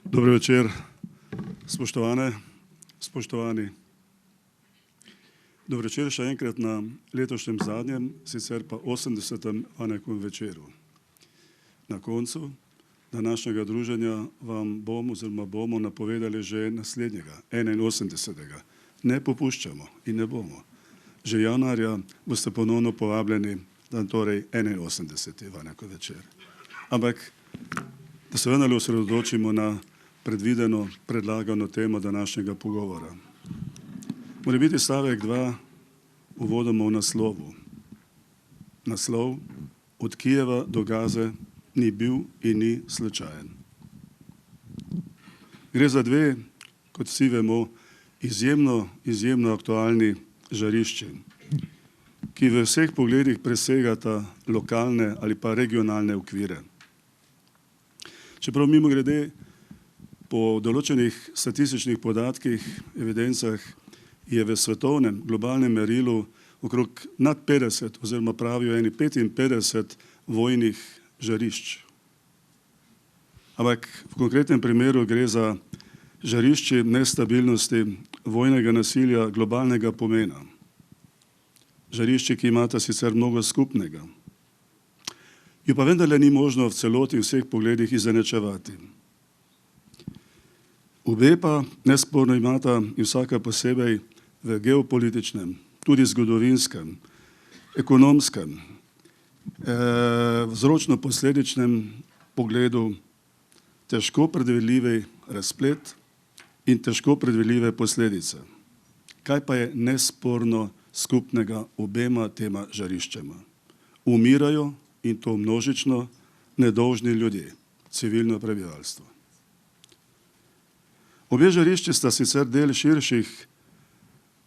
Dobro večer, spoštovane, spoštovani. Dobro večer še enkrat na letošnjem zadnjem, sicer pa 80. Vanekovem večeru. Na koncu današnjega druženja vam bomo napovedali že naslednjega, 81. Ne popuščamo in ne bomo. Že januarja boste ponovno povabljeni na torej 81. Vanekov večer. Ampak da se vendarle osredotočimo na predvideno, predlagano temo današnjega pogovora. Mora biti stavek 2 uvodoma v naslovu. Naslov: Od Kijeva do Gaze ni bil in ni slučajen. Gre za dve, kot vsi vemo, izjemno aktualni žarišči, ki v vseh pogledih presegata lokalne ali pa regionalne okvire. Čeprav mimogrede po določenih statističnih podatkih, evidencah je v svetovnem, globalnem merilu okrog nad 50 oziroma pravijo eni 55 vojnih žarišč. Ampak v konkretnem primeru gre za žarišče nestabilnosti, vojnega nasilja globalnega pomena. Žarišče, ki imata sicer mnogo skupnega. Jo pa vendarle ni možno v celoti v vseh pogledih izenačevati. Obe pa nesporno imata in vsaka posebej v geopolitičnem, tudi zgodovinskem, ekonomskem, vzročno-posledičnem pogledu težko predvidljiv razplet in težko predvidljive posledice. Kaj pa je nesporno skupnega obema tema žariščema? Umirajo, in to množično, nedolžni ljudje, civilno prebivalstvo. Obe žarišči sta sicer del širših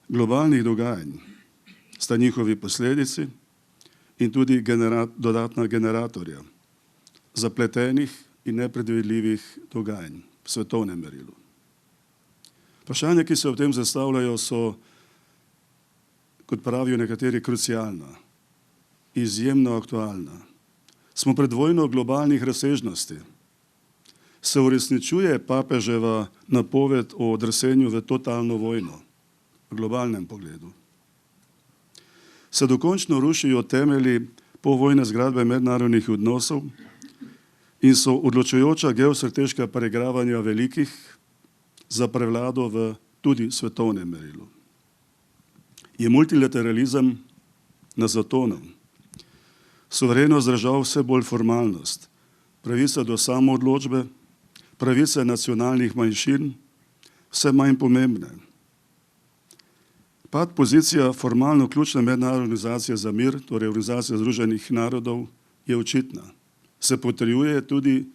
globalnih dogajanj, sta njihovi posledici in tudi dodatna generatorja zapletenih in nepredvidljivih dogajanj v svetovnem merilu. Vprašanja, ki se v tem zastavljajo, so, kot pravijo nekateri, krucialna, izjemno aktualna. Smo pred vojno globalnih razsežnosti. Se uresničuje papeževa napoved o drsenju v totalno vojno v globalnem pogledu. Se dokončno rušijo temelji povojne zgradbe mednarodnih odnosov in so odločujoča geostrateška preigravanja velikih za prevlado v tudi svetovnem merilu. Je multilateralizem na zatonu. Suverenost držav vse bolj formalnost, pravica do samoodločbe, pravice nacionalnih manjšin, vse manj pomembne. Pad pozicija formalno ključne mednarodne organizacije za mir, torej Organizacija združenih narodov, je očitna. Se potrjuje tudi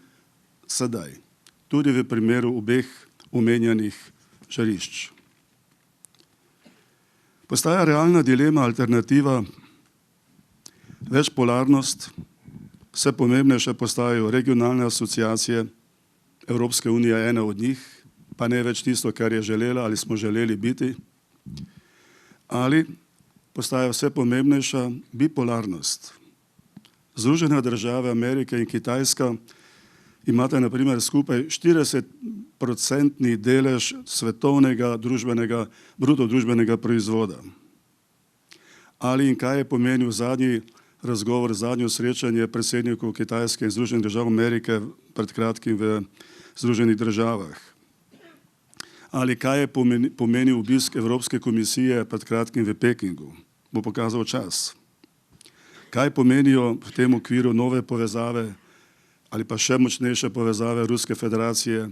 sedaj, tudi v primeru obeh omenjenih žarišč. Postaja realna dilema, alternativa, večpolarnost, vse pomembnejše postajajo regionalne asociacije, Evropska unija je ena od njih, pa ne več tisto, kar je želela ali smo želeli biti, ali postaja vse pomembnejša bipolarnost. Združene države Amerike in Kitajska imata na primer skupaj 40% delež svetovnega bruto družbenega proizvoda. Ali in kaj je pomenil zadnji razgovor, zadnje srečanje predsednikov Kitajske in Združenih držav Amerike pred kratkim v Združenih državah. Ali kaj je pomenil obisk Evropske komisije pred kratkim v Pekingu, bo pokazal čas. Kaj pomenijo v tem okviru nove povezave ali pa še močnejše povezave Ruske federacije,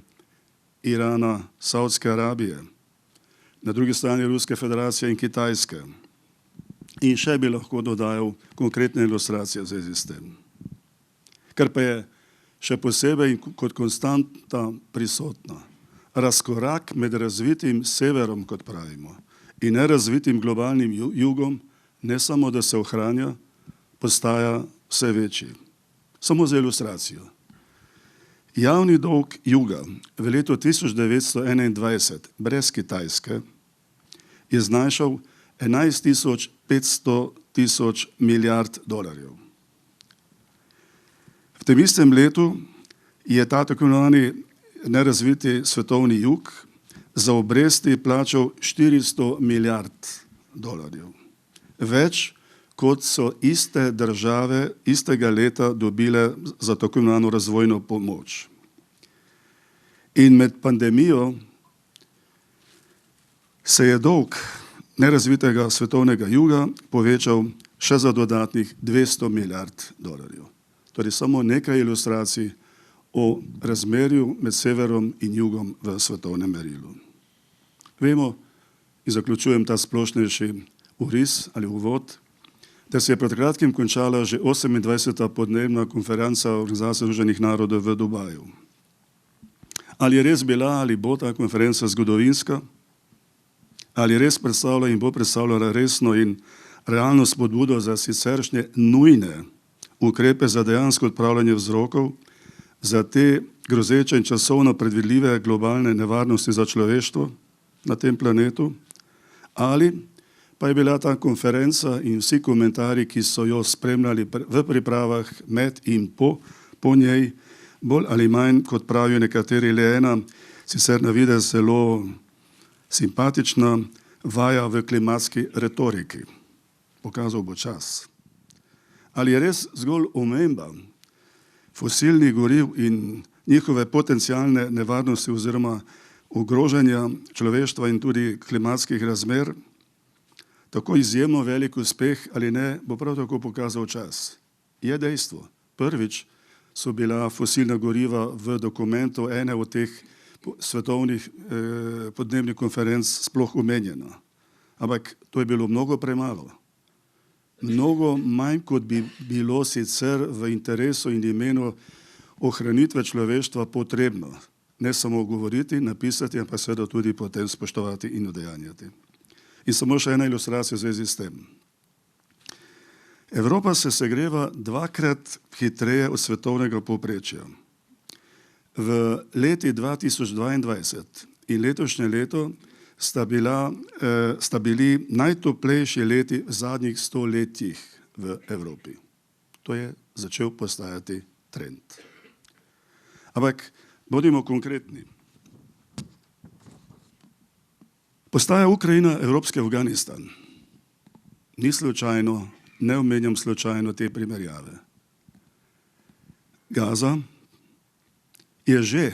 Irana, Saudske Arabije, na drugi strani Ruske federacije in Kitajske. In še bi lahko dodajal konkretne ilustracije v zvezi s tem. Kar pa je še posebej kot konstanta prisotna. Razkorak med razvitim severom, kot pravimo, in nerazvitim globalnim jugom ne samo, da se ohranja, postaja vse večji. Samo za ilustracijo. Javni dolg juga v letu 1921 brez Kitajske je znašal 11.500 milijard dolarjev. V tem istem letu je ta tako imenovani nerazviti svetovni jug za obresti plačal 400 milijard dolarjev. Več, kot so iste države istega leta dobile za tako imenovano razvojno pomoč. In med pandemijo se je dolg nerazvitega svetovnega juga povečal še za dodatnih 200 milijard dolarjev. Torej samo nekaj ilustracij o razmerju med severom in jugom v svetovnem merilu. Vemo, in zaključujem ta splošnejši oris ali uvod, da se je pred kratkim končala že 28. podnebna konferenca Organizacije združenih narodov v Dubaju. Ali je res bila ali bo ta konferenca zgodovinska, ali res predstavlja in bo predstavljala resno in realno spodbudo za siceršnje nujne ukrepe za dejansko odpravljanje vzrokov, za te grozeče in časovno predvidljive globalne nevarnosti za človeštvo na tem planetu, ali pa je bila ta konferenca in vsi komentarji, ki so jo spremljali v pripravah med in po njej, bolj ali manj, kot pravijo nekateri, le ena, sicer na videz zelo simpatična vaja v klimatski retoriki. Pokazal bo čas. Ali je res zgolj omemba fosilnih goriv in njihove potencialne nevarnosti oziroma ogrožanja človeštva in tudi klimatskih razmer tako izjemno velik uspeh ali ne, bo prav tako pokazal čas. Je dejstvo. Prvič so bila fosilna goriva v dokumentu ene od teh svetovnih podnebnih konferenc sploh omenjena. Ampak to je bilo mnogo premalo. Mnogo manj, kot bi bilo sicer v interesu in imenu ohranitve človeštva potrebno. Ne samo govoriti, napisati, ampak seveda tudi potem spoštovati in udejanjati. In samo še ena ilustracija v zvezi s tem. Evropa se segreva dvakrat hitreje od svetovnega povprečja. V leti 2022 in letošnje leto sta bili najtoplejši leti v zadnjih 100 letih v Evropi. To je začel postajati trend. Ampak bodimo konkretni. Postaja Ukrajina evropski Afganistan. Ni slučajno, ne omenjam slučajno te primerjave. Gaza je že,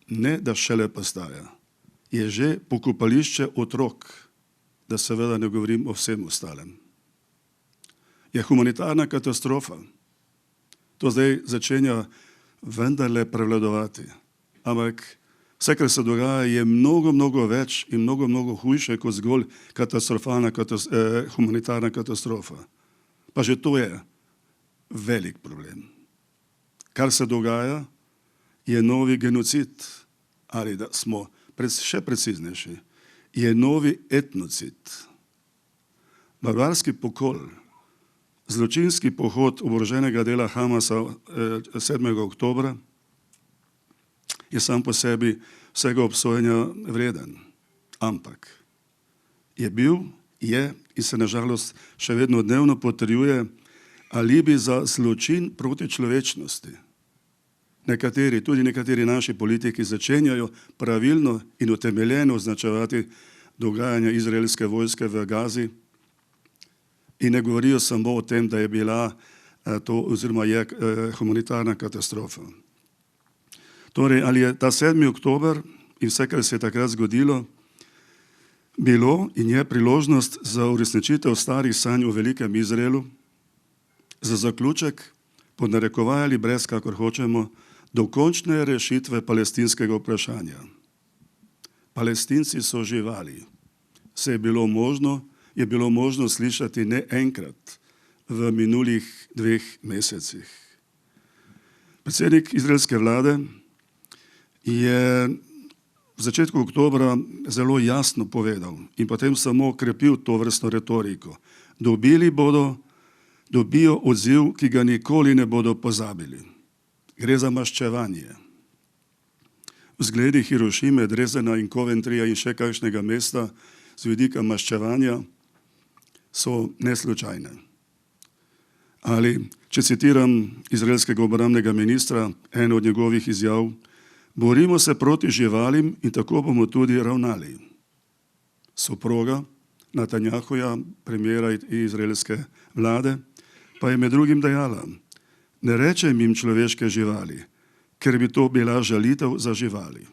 ne da šele postaja, je že pokopališče otrok, da seveda ne govorim o vsem ostalem. Je humanitarna katastrofa. To zdaj začenja vendarle prevladovati. Ampak vse, kar se dogaja, je mnogo, mnogo več in mnogo, mnogo hujše kot zgolj katastrofalna humanitarna katastrofa. Pa že to je velik problem. Kar se dogaja, je novi genocid, ali da smo še preciznejši, je novi etnocid. Barbarski pokol, zločinski pohod oboroženega dela Hamasa 7. oktobra je sam po sebi vsega obsojenja vreden. Ampak je bil, je in se nažalost še vedno dnevno potrjuje alibi za zločin proti človečnosti. Nekateri, tudi nekateri naši politiki začenjajo pravilno in utemeljeno označevati dogajanja izraelske vojske v Gazi in ne govorijo samo o tem, da je bila to oziroma je humanitarna katastrofa. Torej, ali je ta 7. oktober in vse, kar se je takrat zgodilo, bilo in je priložnost za uresničitev starih sanj o velikem Izraelu, za zaključek, pod narekovaj ali brez, kakor hočemo, dokončne rešitve palestinskega vprašanja. Palestinci so živali. Se je bilo možno slišati ne enkrat v minulih 2 mesecih. Predsednik izraelske vlade je v začetku oktobra zelo jasno povedal in potem samo krepil to vrstno retoriko. Dobijo odziv, ki ga nikoli ne bodo pozabili. Gre za maščevanje. Vzgledi Hirošime, Dresdena in Coventryja in še kakšnega mesta z vidika maščevanja so neslučajne. Ali, če citiram izraelskega obrambnega ministra, eno od njegovih izjav, Borimo se proti živalim in tako bomo tudi ravnali. Soproga Netanjahuja, premijera izraelske vlade, pa je med drugim dejala: ne rečem jim človeške živali, ker bi to bila žalitev za živali.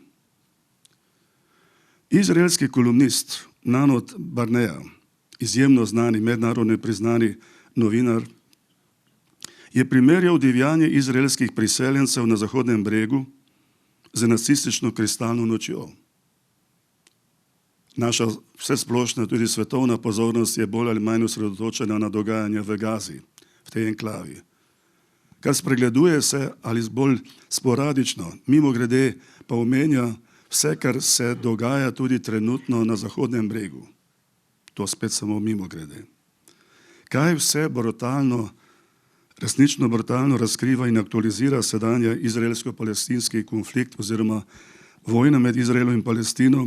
Izraelski kolumnist Nanot Barnea, izjemno znani, mednarodno priznani novinar, je primerjal divjanje izraelskih priseljencev na Zahodnem bregu z nacistično kristalno nočjo. Naša vsesplošna, tudi svetovna pozornost je bolj ali manj osredotočena na dogajanje v Gazi, v tej enklavi. Kar spregleduje se ali bolj sporadično, mimogrede pa omenja vse, kar se dogaja tudi trenutno na Zahodnem bregu. To spet samo mimogrede. Kaj vse brutalno, resnično brutalno razkriva in aktualizira sedanja izraelsko-palestinski konflikt oziroma vojna med Izraelom in Palestino?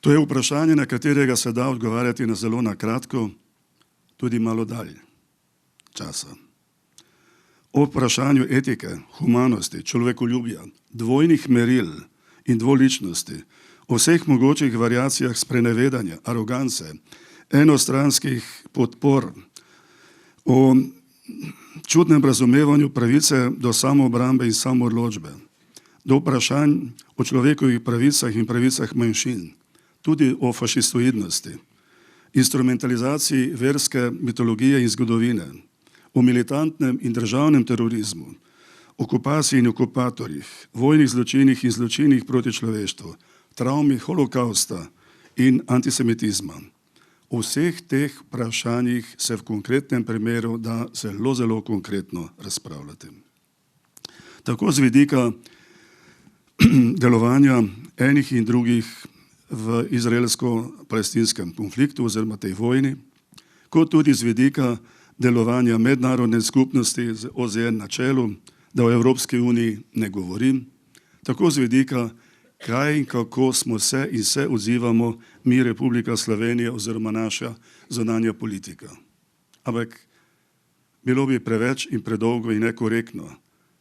To je vprašanje, na katerega se da odgovarjati na zelo na kratko, tudi malo dalj časa. O vprašanju etike, humanosti, človekoljubja, dvojnih meril in dvoličnosti, o vseh mogočih variacijah sprenevedanja, arogance, enostranskih podpor, o čudnem razumevanju pravice do samoobrambe in samoodločbe, do vprašanj o človekovih pravicah in pravicah manjšin, tudi o fašistoidnosti, instrumentalizaciji verske mitologije in zgodovine, o militantnem in državnem terorizmu, okupaciji in okupatorjih, vojnih zločinih in zločinih proti človeštvu, travmi holokausta in antisemitizma. O vseh teh vprašanjih se v konkretnem primeru da zelo, zelo konkretno razpravljati. Tako z vidika delovanja enih in drugih v izraelsko-palestinskem konfliktu oziroma tej vojni, kot tudi z vidika delovanja mednarodne skupnosti z OZN na čelu, da o Evropski uniji ne govorim, tako z vidika, kaj in kako smo se in se odzivamo mi, Republika Slovenija oziroma naša zunanja politika. Ampak bilo bi preveč in predolgo in nekorektno,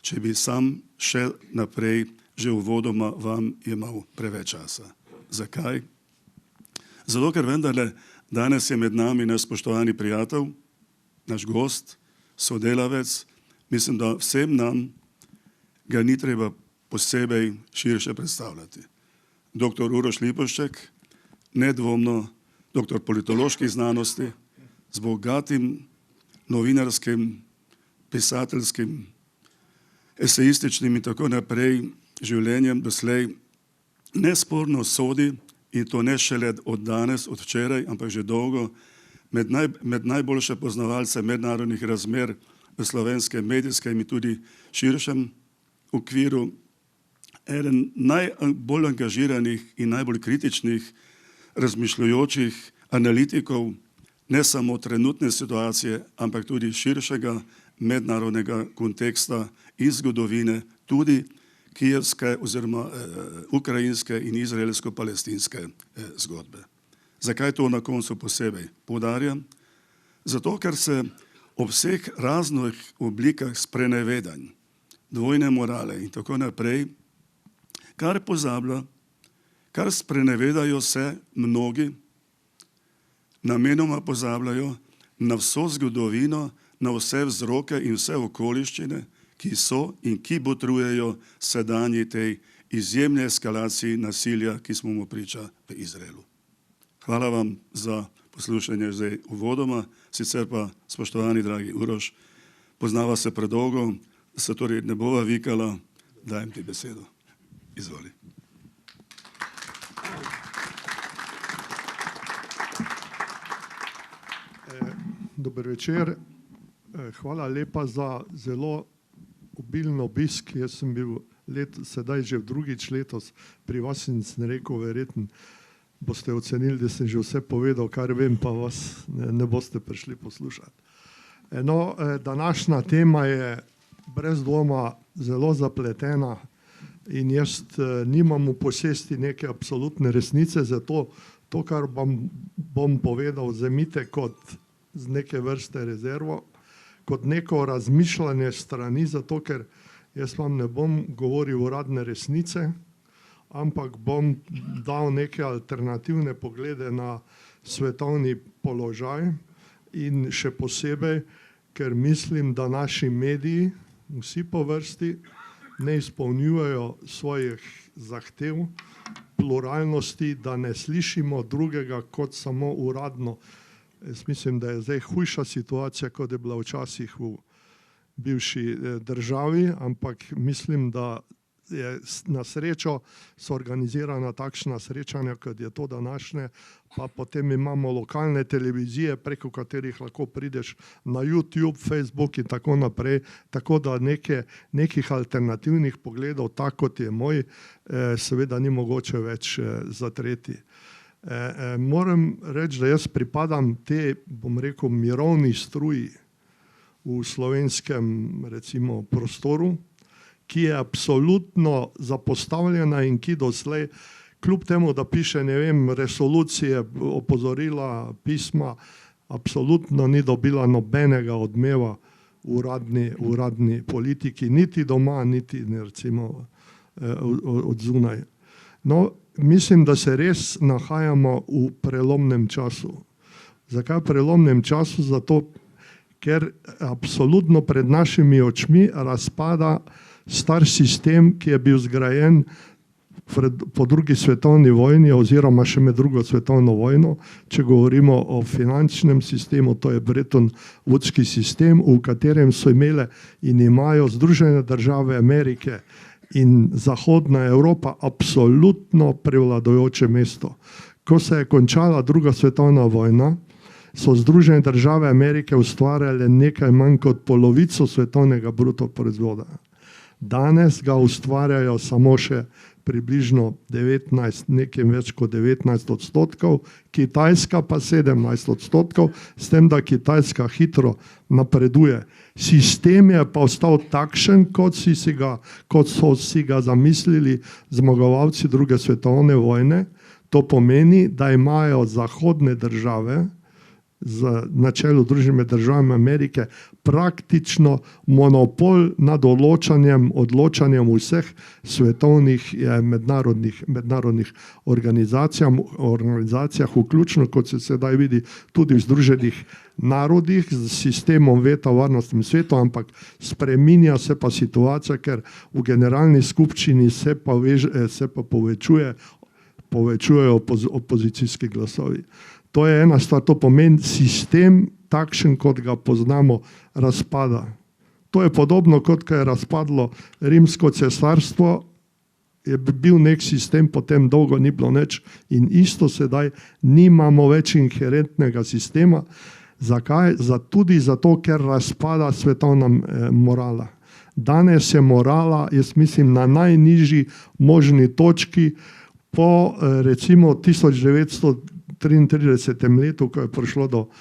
če bi sam še naprej že uvodoma vam imel preveč časa. Zakaj? Zato, ker vendarle danes je med nami naš spoštovani prijatelj, naš gost, sodelavec, mislim, da vsem nam ga ni treba posebej širše predstavljati. Dr. Uroš Lipovšček, nedvomno doktor politoloških znanosti, z bogatim novinarskim, pisateljskim, esejističnim in tako naprej življenjem doslej, nesporno sodi, in to ne šele od danes, od včeraj, ampak že dolgo, med najboljše poznavalce mednarodnih razmer v slovenskem medijskem in tudi širšem okviru, eden najbolj angažiranih in najbolj kritičnih razmišljajočih analitikov ne samo trenutne situacije, ampak tudi širšega mednarodnega konteksta in zgodovine, tudi kijevske oziroma ukrajinske in izraelsko-palestinske zgodbe. Zakaj to na koncu posebej poudarjam? Zato, ker se ob vseh raznih oblikah sprenevedanj, dvojne morale in tako naprej, kar pozablja, kar sprenevedajo se mnogi, namenoma pozabljajo na vso zgodovino, na vse vzroke in vse okoliščine, ki so in ki botrujejo sedanji tej izjemni eskalaciji nasilja, ki smo mu priča v Izraelu. Hvala vam za poslušanje zdaj uvodoma, sicer pa, spoštovani dragi Uroš, poznava se predolgo, se torej ne bova vikala, dajem ti besedo. Izvoli. Dober večer. Hvala lepa za zelo obilen obisk. Jaz sem bil sedaj že drugič letos pri vas in sem rekel, verjetno boste ocenili, da sem že vse povedal, kar vem, pa vas ne boste prišli poslušati. No, današnja tema je brez dvoma zelo zapletena in jaz nimam v posesti neke absolutne resnice, zato to, kar bom povedal, vzemite kot z neke vrste rezervo, kot neko razmišljanje strani, zato ker Jaz vam ne bom govoril uradne resnice, ampak bom dal neke alternativne poglede na svetovni položaj in še posebej, ker mislim, da naši mediji, vsi po vrsti, ne izpolnjujejo svojih zahtev, pluralnosti, da ne slišimo drugega kot samo uradno. Jaz mislim, da je zdaj hujša situacija, kot je bila včasih v bivši državi, ampak mislim, da je na srečo so organizirana takšna srečanja, kot je to današnje, pa potem imamo lokalne televizije, preko katerih lahko prideš na YouTube, Facebook in tako naprej, tako da nekih alternativnih pogledov, tako kot je moj, seveda ni mogoče več zatreti. Moram reči, da jaz pripadam te, bom rekel, mirovni struji v slovenskem, recimo, prostoru, ki je absolutno zapostavljena in ki doslej, kljub temu, da piše, ne vem, resolucije, opozorila, pisma, absolutno ni dobila nobenega odmeva uradni politiki, niti doma, niti recimo od zunaj. No, mislim, da se res nahajamo v prelomnem času. Zakaj v prelomnem času? Zato, ker absolutno pred našimi očmi razpada star sistem, ki je bil zgrajen po drugi svetovni vojni oziroma še med drugo svetovno vojno. Če govorimo o finančnem sistemu, to je Bretton Woodski sistem, v katerem so imele in imajo Združene države Amerike in Zahodna Evropa absolutno prevladujoče mesto. Ko se je končala druga svetovna vojna, so Združene države Amerike ustvarjale nekaj manj kot polovico svetovnega bruto proizvoda. Danes ga ustvarjajo samo še približno 19, nekaj več kot 19%, Kitajska pa 17%, s tem, da Kitajska hitro napreduje. Sistem je pa ostal takšen, kot so si ga zamislili zmagovalci druge svetovne vojne. To pomeni, da imajo zahodne države na čelu Združenih držav Amerike praktično monopol nad odločanjem vseh svetovnih mednarodnih organizacijah, vključno, kot se sedaj vidi, tudi v Združenih narodih z sistemom veta v varnostnem svetu, ampak spreminja se pa situacija, ker v generalni skupščini se pa povečujejo opozicijski glasovi. To je ena stvar, to pomeni sistem takšen, kot ga poznamo, razpada. To je podobno, kot ko je razpadlo Rimsko cesarstvo, je bil nek sistem, potem dolgo ni bilo nič in isto sedaj nimamo več inherentnega sistema. Zakaj? Tudi zato, ker razpada svetovna morala. Danes je morala, jaz mislim, na najnižji možni točki po recimo 1933. letu, ko je prišlo do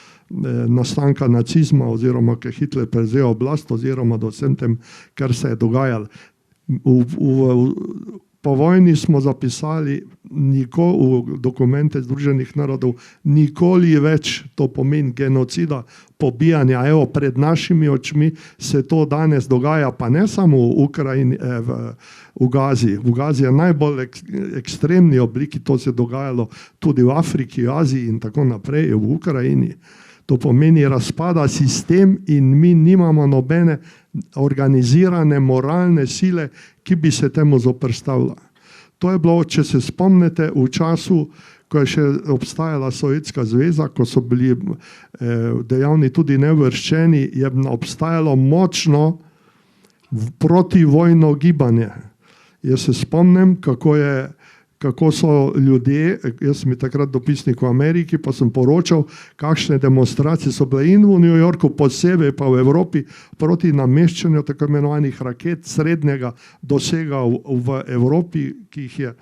nastanka nacizma oziroma, ko je Hitler prevzel oblast oziroma do vsem tem, kar se je dogajalo. Po vojni smo zapisali v dokumente Združenih narodov nikoli več, to pomeni genocida, pobijanja. Evo, pred našimi očmi se to danes dogaja, pa ne samo v Ukrajini, v Gazi. V Gazi je najbolj ekstremni obliki, to se je dogajalo tudi v Afriki, Aziji in tako naprej, v Ukrajini. To pomeni, razpada sistem in mi nimamo nobene organizirane moralne sile, ki bi se temu zoperstavila. To je bilo, če se spomnite, v času, ko je še obstajala Sovjetska zveza, ko so bili dejavni tudi neuvrščeni, je obstajalo močno protivojno gibanje. Jaz se spomnim, kako so ljudje, jaz sem takrat dopisnik v Ameriki, pa sem poročal, kakšne demonstracije so bile in v New Yorku, posebej pa v Evropi, proti nameščanju tako imenovanih raket srednjega dosega v Evropi, ki jih je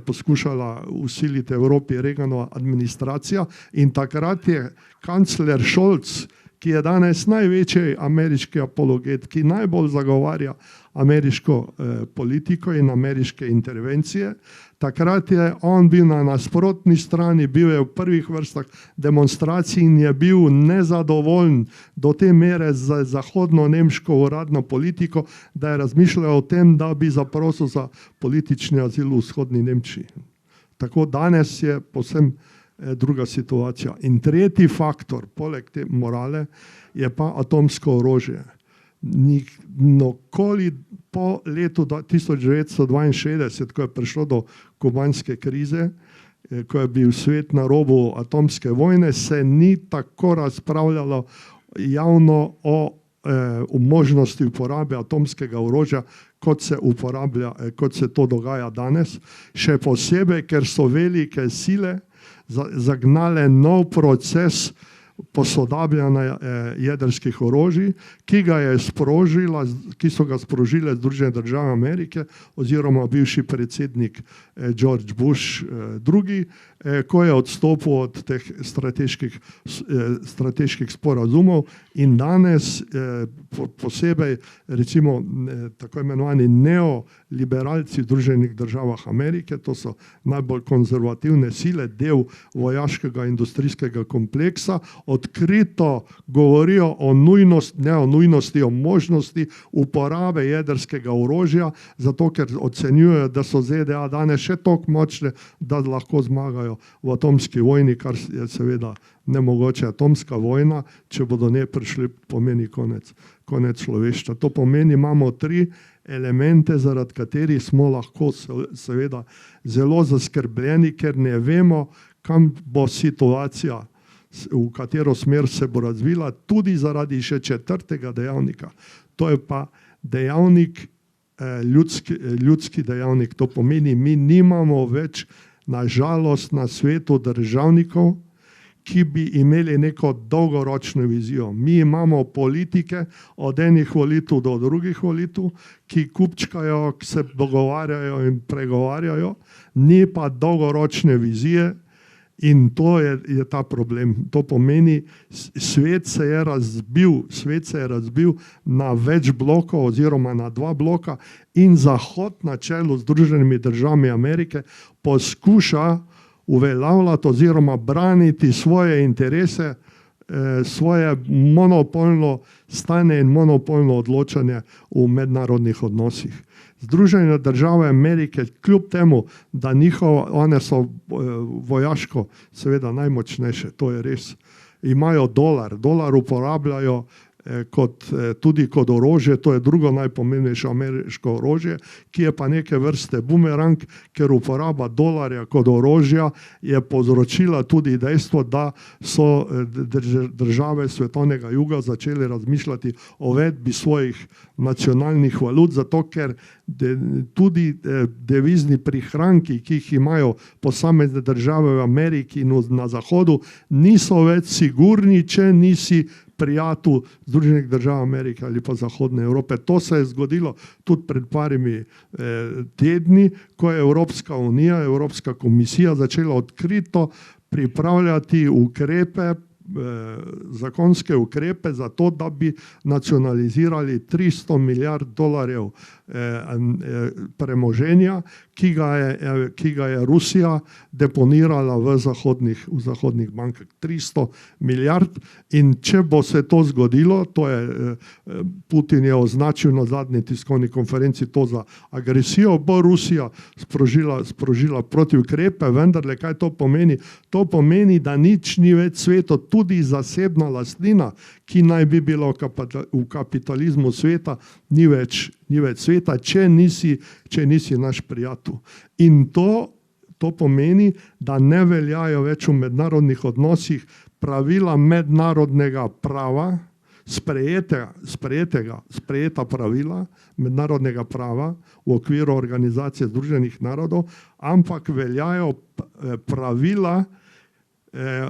poskušala vsiliti Evropi Reaganova administracija. In takrat je kancler Scholz, ki je danes največji ameriški apologet, ki najbolj zagovarja ameriško politiko in ameriške intervencije. Takrat je on bil na nasprotni strani, bil je v prvih vrstah demonstracij in je bil nezadovoljen do te mere z zahodno-nemško uradno politiko, da je razmišljal o tem, da bi zaprosil za politični azil v vzhodni Nemčiji. Tako danes je povsem druga situacija. In tretji faktor, poleg te morale, je pa atomsko orožje. Nikoli po letu 1962, ko je prišlo do kubanske krize, ko je bil svet na robu atomske vojne, se ni tako razpravljalo javno o možnosti uporabe atomskega orožja, kot se to dogaja danes. Še posebej, ker so velike sile zagnale nov proces posodabljanja jedrskih orožij, ki so ga sprožile Združene države Amerike oziroma bivši predsednik George Bush II, ko je odstopil od teh strateških sporazumov in danes posebej recimo tako imenovani neoliberalci v Združenih državah Amerike, to so najbolj konzervativne sile, del vojaškega industrijskega kompleksa, odkrito govorijo o nujnosti, o možnosti uporabe jedrskega orožja, zato ker ocenjujejo, da so ZDA danes še toliko močne, da lahko zmagajo v atomski vojni, kar je seveda nemogoče. Atomska vojna, če bodo ne prišli, pomeni konec človeštva. To pomeni, imamo 3 elemente, zaradi katerih smo lahko seveda zelo zaskrbljeni, ker ne vemo, kam bo situacija, v katero smer se bo razvila, tudi zaradi še 4. dejavnika. To je pa dejavnik, ljudski dejavnik. To pomeni, mi nimamo več nažalost na svetu državnikov, ki bi imeli neko dolgoročno vizijo. Mi imamo politike od enih volitev do drugih volitev, ki kupčkajo, se dogovarjajo in pregovarjajo, ni pa dolgoročne vizije. In to je ta problem. To pomeni, svet se je razbil na več blokov oziroma na 2 bloka in Zahod na čelu z Združenimi državami Amerike poskuša uveljavljati oziroma braniti svoje interese, svoje monopolno stanje in monopolno odločanje v mednarodnih odnosih. Združene države Amerike, kljub temu, da one so vojaško seveda najmočnejše, to je res, imajo dolar uporabljajo tudi kot orožje, to je drugo najpomembnejše ameriško orožje, ki je pa neke vrste bumerang, ker uporaba dolarja kot orožja je povzročila tudi dejstvo, da so države svetovnega juga začeli razmišljati o uvedbi svojih nacionalnih valut, zato ker tudi devizni prihranki, ki jih imajo posamezne države v Ameriki in na Zahodu, niso več sigurni, če nisi prijatelj Združenih držav Amerike ali pa Zahodne Evrope. To se je zgodilo tudi pred parimi tedni, ko je Evropska unija, Evropska komisija začela odkrito pripravljati ukrepe, zakonske ukrepe za to, da bi nacionalizirali $300 milijard premoženja, ki ga je Rusija deponirala v zahodnih bankah. 300 milijard in če bo se to zgodilo, to je Putin je označil na zadnji tiskovni konferenci to za agresijo, bo Rusija sprožila protiukrepe, vendarle kaj to pomeni? To pomeni, da nič ni več sveto, tudi zasebna lastnina, ki naj bi bila v kapitalizmu sveta, ni več sveta, če nisi naš prijatelj. In to pomeni, da ne veljajo več v mednarodnih odnosih pravila mednarodnega prava, sprejeta pravila mednarodnega prava v okviru Organizacije Združenih narodov, ampak veljajo pravila,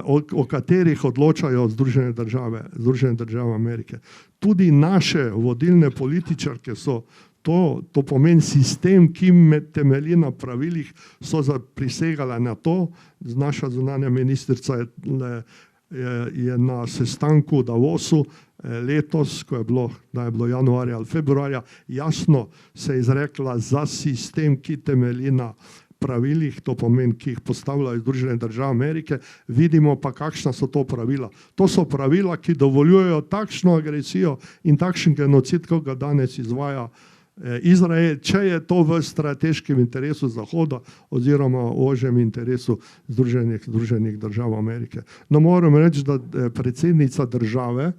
o katerih odločajo Združene države Amerike. Tudi naše vodilne političarke so to pomeni sistem, ki temelji na pravilih, so prisegale na to. Naša zunanja ministrica je je na sestanku v Davosu letos, ko je bilo januarja ali februarja, jasno se je izrekla za sistem, ki temelji na pravilih, to pomeni, ki jih postavljajo Združene države Amerike, vidimo pa, kakšna so to pravila. To so pravila, ki dovoljujejo takšno agresijo in takšen genocid, kot ga danes izvaja Izrael, če je to v strateškem interesu Zahoda oziroma ožjem interesu Združenih držav Amerike. No, moram reči, da predsednica države,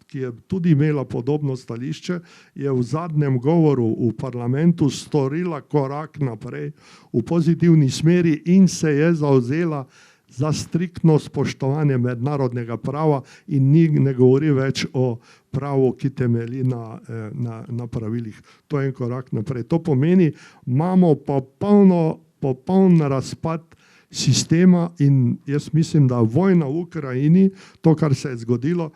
ki je tudi imela podobno stališče, je v zadnjem govoru v parlamentu storila korak naprej v pozitivni smeri in se je zavzela za striktno spoštovanje mednarodnega prava in ne govori več o pravu, ki temelji na pravilih. To je en korak naprej. To pomeni, imamo popoln razpad sistema in jaz mislim, da vojna v Ukrajini, to, kar se je zgodilo,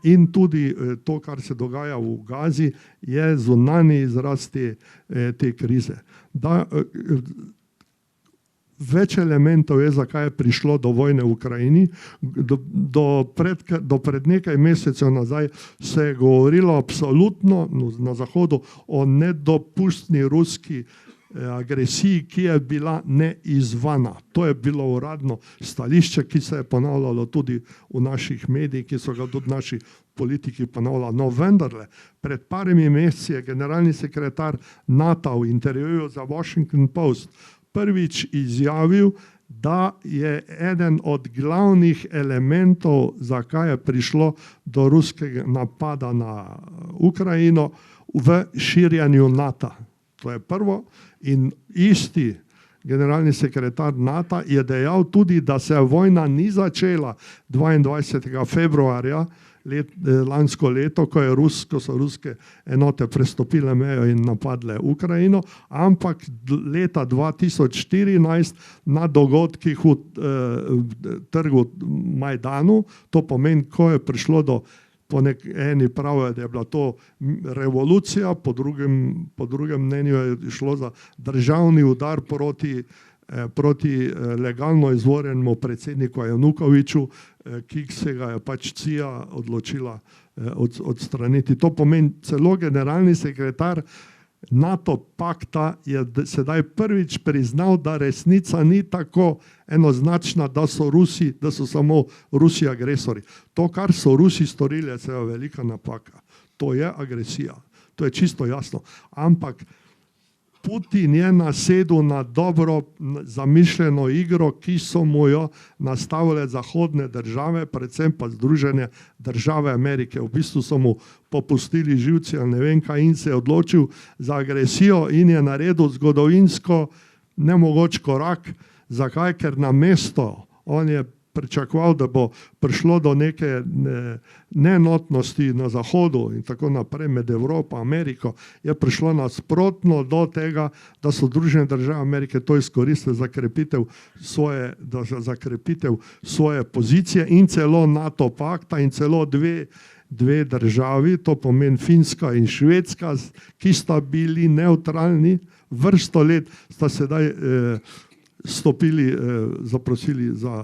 in tudi to, kar se dogaja v Gazi, je zunanji izraz te krize. Več elementov je, zakaj je prišlo do vojne v Ukrajini. Do pred nekaj mesecev nazaj se je govorilo absolutno na Zahodu o nedopustni ruski agresiji, ki je bila neizvana. To je bilo uradno stališče, ki se je ponavljalo tudi v naših medijih, ki so ga tudi naši politiki ponavljali. No, vendarle, pred parimi meseci je generalni sekretar NATO v intervjuju za Washington Post prvič izjavil, da je eden od glavnih elementov, zakaj je prišlo do ruskega napada na Ukrajino, v širjenju NATO. To je prvo. In isti generalni sekretar NATO je dejal tudi, da se vojna ni začela 22. februarja lansko leto, ko so ruske enote prestopile mejo in napadle Ukrajino, ampak leta 2014 na dogodkih v trgu Majdanu, to pomeni, ko je prišlo eni pravijo, da je bila to revolucija, po drugem mnenju je šlo za državni udar proti legalno izvoljenemu predsedniku Janukoviču, ki se ga je pač CIA odločila odstraniti. To pomeni, celo generalni sekretar NATO pakta je sedaj prvič priznal, da resnica ni tako enoznačna, da so samo Rusi agresori. To, kar so Rusi storili, je seveda velika napaka. To je agresija. To je čisto jasno. Ampak Putin je nasedel na dobro zamišljeno igro, ki so mu jo nastavile zahodne države, predvsem pa Združene države Amerike. V bistvu so mu popustili živci ali ne vem kaj in se je odločil za agresijo in je naredil zgodovinsko nemogoč korak. Zakaj? Ker namesto, on je pričakoval, da bo prišlo do neke neenotnosti na Zahodu in tako naprej med Evropo, Ameriko, je prišlo nasprotno do tega, da so Združene države Amerike to izkoristili za krepitev svoje pozicije in celo NATO pakta in celo dve državi, to pomeni Finska in Švedska, ki sta bili nevtralni, vrsto let sta sedaj zaprosili za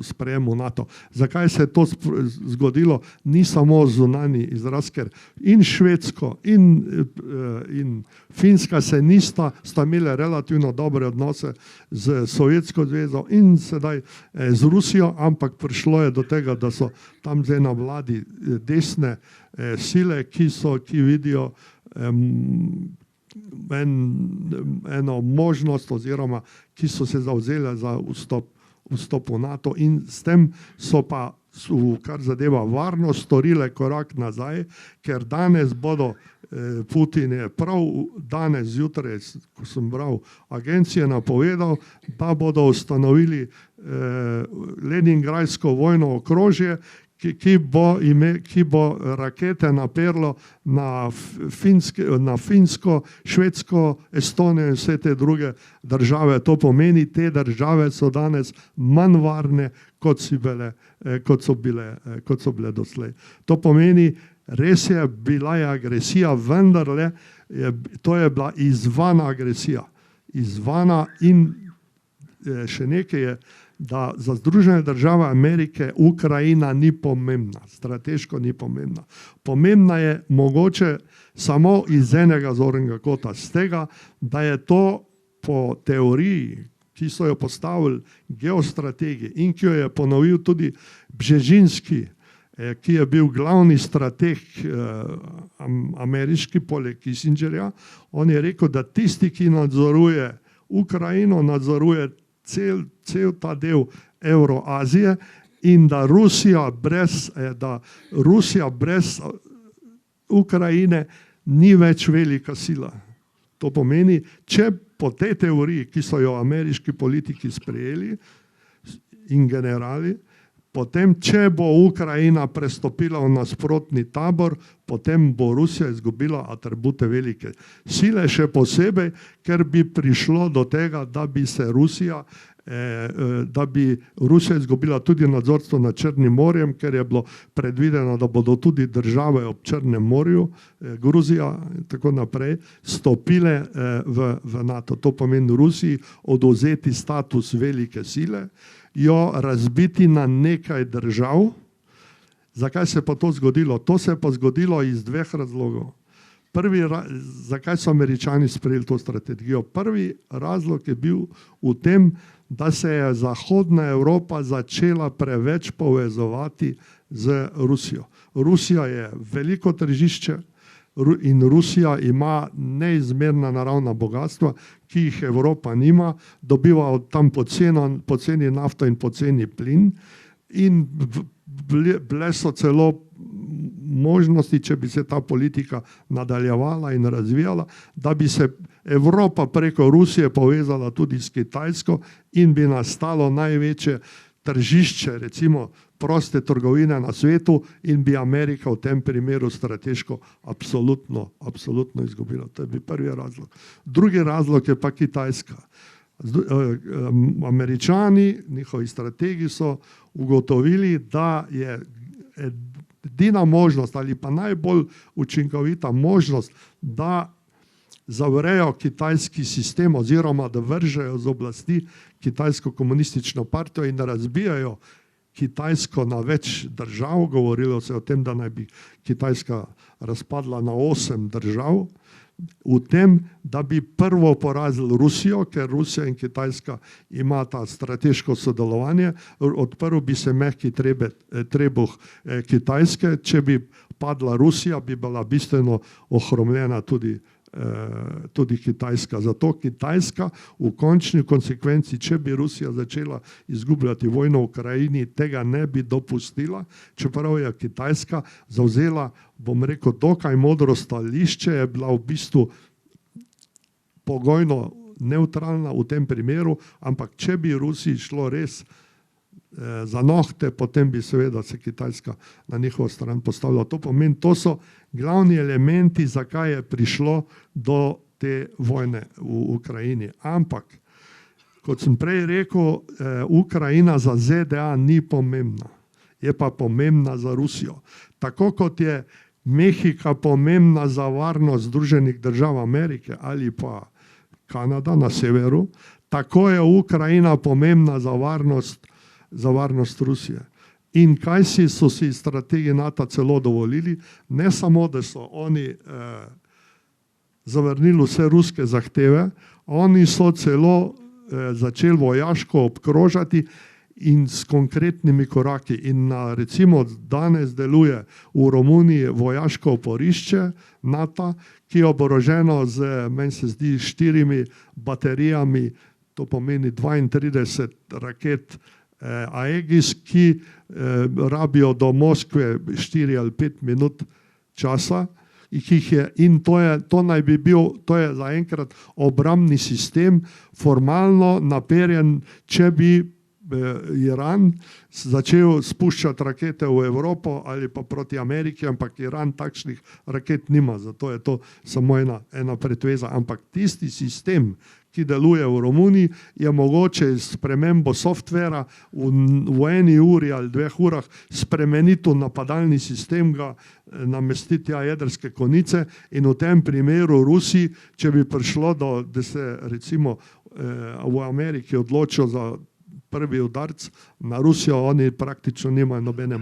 sprejem v NATO. Zakaj se je to zgodilo? Ni samo zunanji izraz, ker in Švedsko in Finska sta imeli relativno dobre odnose z Sovjetsko zvezo in sedaj z Rusijo, ampak prišlo je do tega, da so tam zdaj na vladi desne sile, ki vidijo eno možnost oziroma ki so se zavzele za vstop v NATO in s tem so pa, kar zadeva varnost, storile korak nazaj, ker danes bodo Putin je prav danes zjutraj, ko sem bral agencije, napovedal, da bodo ustanovili Leningradsko vojno okrožje, ki bo rakete naperlo na Finsko, Švedsko, Estonijo in vse te druge države. To pomeni, te države so danes manj varne, kot so bile doslej. To pomeni, res je bila agresija, vendarle to je bila izzvana agresija. Izzvana in še nekaj je da za Združene države Amerike Ukrajina ni pomembna, strateško ni pomembna. Pomembna je mogoče samo iz enega zornega kota, z tega, da je to po teoriji, ki so jo postavili geostrategi in ki jo je ponovil tudi Bžežinski, ki je bil glavni strateg ameriški poleg Kissingerja, on je rekel, da tisti, ki nadzoruje Ukrajino, nadzoruje cel ta del Evroazije in da Rusija brez Ukrajine ni več velika sila. To pomeni, če po tej teoriji, ki so jo ameriški politiki sprejeli in generali, potem, če bo Ukrajina prestopila v nasprotni tabor, potem bo Rusija izgubila atribute velike sile, še posebej, ker bi prišlo do tega, da bi Rusija izgubila tudi nadzorstvo nad Črnim morjem, ker je bilo predvideno, da bodo tudi države ob Črnem morju, Gruzija in tako naprej, stopile v NATO. To pomeni Rusiji odvzeti status velike sile, jo razbiti na nekaj držav. Zakaj se je pa to zgodilo? To se je pa zgodilo iz dveh razlogov. Zakaj so Američani sprejeli to strategijo? Prvi razlog je bil v tem, da se je Zahodna Evropa začela preveč povezovati z Rusijo. Rusija je veliko tržišče in Rusija ima neizmerna naravna bogatstva, ki jih Evropa nima, dobiva od tam poceni nafto in poceni plin in bile so celo možnosti, če bi se ta politika nadaljevala in razvijala, da bi se Evropa preko Rusije povezala tudi s Kitajsko in bi nastalo največje tržišče, recimo proste trgovine na svetu in bi Amerika v tem primeru strateško absolutno izgubila. To je bil prvi razlog. Drugi razlog je pa Kitajska. Američani, njihovi strategi so ugotovili, da je edina možnost ali pa najbolj učinkovita možnost, da zavrejo kitajski sistem oziroma da vržejo z oblasti kitajsko komunistično partijo in da razbijajo Kitajsko na več držav. Govorilo se o tem, da naj bi Kitajska razpadla na 8 držav, v tem, da bi prvo porazili Rusijo, ker Rusija in Kitajska imata strateško sodelovanje, odprl bi se mehki trebuh Kitajske, če bi padla Rusija, bi bila bistveno ohromljena tudi Kitajska. Zato Kitajska v končni konsekvenci, če bi Rusija začela izgubljati vojno v Ukrajini, tega ne bi dopustila, čeprav je Kitajska zavzela, bom rekel, dokaj modro stališče, je bila v bistvu pogojno nevtralna v tem primeru, ampak če bi Rusiji šlo res za nohte, potem bi seveda se Kitajska na njihovo stran postavila. To pomeni, to so glavni elementi, zakaj je prišlo do te vojne v Ukrajini. Ampak, kot sem prej rekel, Ukrajina za ZDA ni pomembna, je pa pomembna za Rusijo. Tako kot je Mehika pomembna za varnost Združenih držav Amerike ali pa Kanada na severu, tako je Ukrajina pomembna za varnost Rusije. In kaj so si strategi NATO celo dovolili? Ne samo, da so oni zavrnili vse ruske zahteve, oni so celo začeli vojaško obkrožati in s konkretnimi koraki. In recimo danes deluje v Romuniji vojaško oporišče NATO, ki je oboroženo z, meni se zdi, 4 baterijami, to pomeni 32 raket Aegis, ki rabijo do Moskve 4 ali 5 minut časa, in to naj bi bil, to je zaenkrat obrambni sistem, formalno naperjen, če bi Iran začel spuščati rakete v Evropo ali pa proti Ameriki, ampak Iran takšnih raket nima, zato je to samo ena pretveza. Ampak tisti sistem, ki deluje v Romuniji, je mogoče s spremembo softvera v 1 uri ali 2 urah spremeniti v napadalni sistem, ga namestiti jedrske konice in v tem primeru Rusiji, če bi prišlo da se recimo v Ameriki odločijo za prvi udarc na Rusijo, oni praktično nimajo nobene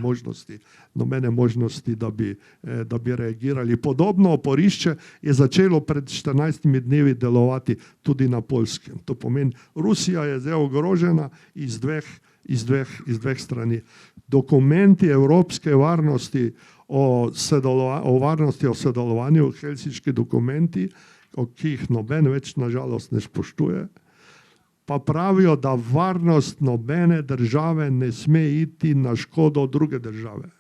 možnosti, da bi reagirali. Podobno oporišče je začelo pred 14 dnevi delovati tudi na Poljskem. To pomeni, Rusija je zdaj ogrožena iz dveh strani. Dokumenti evropske varnosti o varnosti, o sodelovanju, helsinški dokumenti, ki jih noben več nažalost ne spoštuje, pa pravijo, da varnost nobene države ne sme iti na škodo druge države.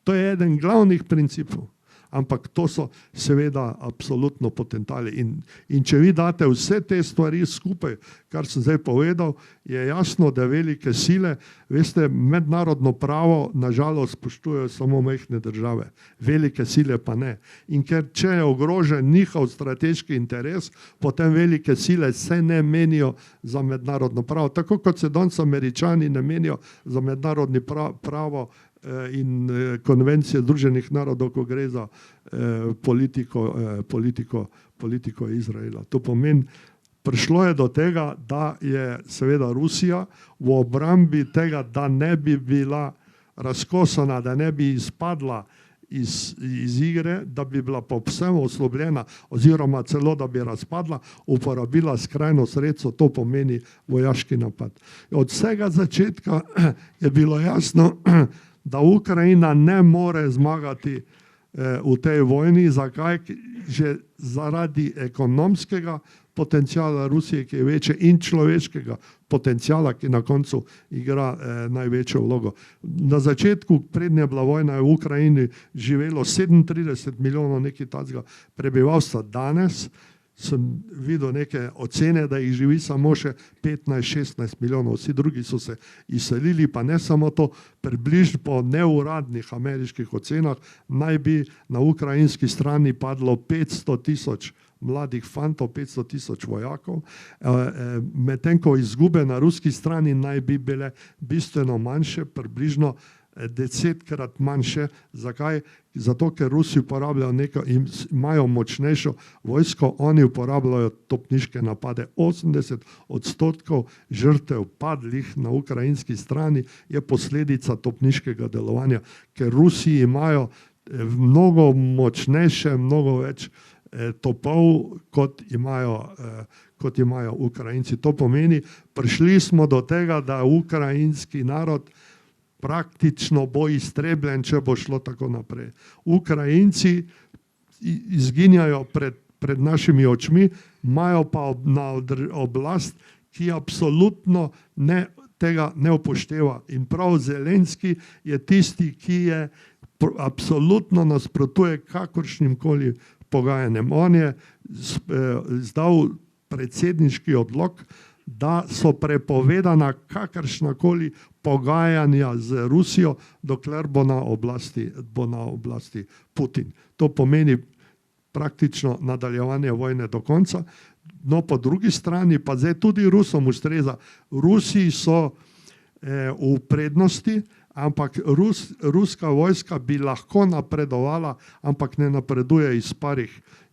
To je eden glavnih principov, ampak to so seveda absolutno potentali. In če vi date vse te stvari skupaj, kar sem zdaj povedal, je jasno, da velike sile, veste, mednarodno pravo nažalost spoštujejo samo majhne države, velike sile pa ne. In ker če je ogrožen njihov strateški interes, potem velike sile se ne menijo za mednarodno pravo. Tako kot se danes Američani ne menijo za mednarodni pravo in konvencije Združenih narodov, ko gre za politiko Izraela. To pomeni, prišlo je do tega, da je seveda Rusija v obrambi tega, da ne bi bila razkosana, da ne bi izpadla iz igre, da bi bila povsem oslabljena oziroma celo, da bi razpadla, uporabila skrajno sredstvo, to pomeni vojaški napad. Od vsega začetka je bilo jasno, da Ukrajina ne more zmagati v tej vojni. Zakaj? Že zaradi ekonomskega potencijala Rusije, ki je večji, in človeškega potencijala, ki na koncu igra največjo vlogo. Na začetku, prednje je bila vojna, je v Ukrajini živelo 37 milijonov nekaj takega prebivalstva. Danes sem videl neke ocene, da jih živi samo še 15-16 milijonov. Vsi drugi so se izselili, pa ne samo to, približno po neuradnih ameriških ocenah naj bi na ukrajinski strani padlo 500,000 mladih fantov, 500,000 vojakov, medtem ko izgube na ruski strani naj bi bile bistveno manjše, približno 10-krat manjše. Zakaj? Zato, ker Rusi uporabljajo imajo močnejšo vojsko, oni uporabljajo topniške napade. 80% žrtev padlih na ukrajinski strani je posledica topniškega delovanja, ker Rusi imajo mnogo močnejše, mnogo več topov, kot imajo Ukrajinci. To pomeni, prišli smo do tega, da ukrajinski narod praktično bo iztrebljen, če bo šlo tako naprej. Ukrajinci izginjajo pred našimi očmi, imajo pa na oblast, ki absolutno tega ne upošteva. In prav Zelenski je tisti, ki je absolutno nasprotuje kakršnim koli pogajanjem. On je izdal predsedniški odlok, da so prepovedana kakršnakoli pogajanja z Rusijo, dokler bo na oblasti Putin. To pomeni praktično nadaljevanje vojne do konca. No, po drugi strani pa zdaj tudi Rusom ustreza. Rusi so v prednosti, ampak ruska vojska bi lahko napredovala, ampak ne napreduje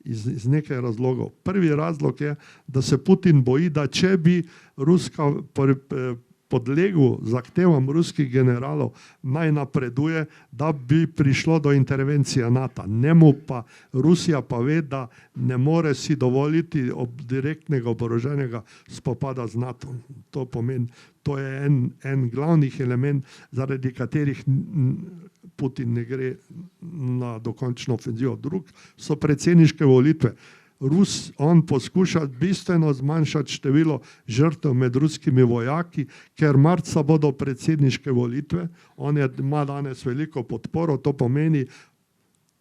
iz nekaj razlogov. Prvi razlog je, da se Putin boji, da če bi Ruska podlegel zahtevam ruskih generalov naj napreduje, da bi prišlo do intervencije NATO. Njemu pa Rusija pa ve, da ne more si dovoliti direktnega oboroženega spopada z NATO. To pomeni, to je en glavnih element, zaradi katerih Putin ne gre na dokončno ofenzivo. Drug so predsedniške volitve. On poskuša bistveno zmanjšati število žrtev med ruskimi vojaki, ker marca bodo predsedniške volitve. On ima danes veliko podporo, to pomeni,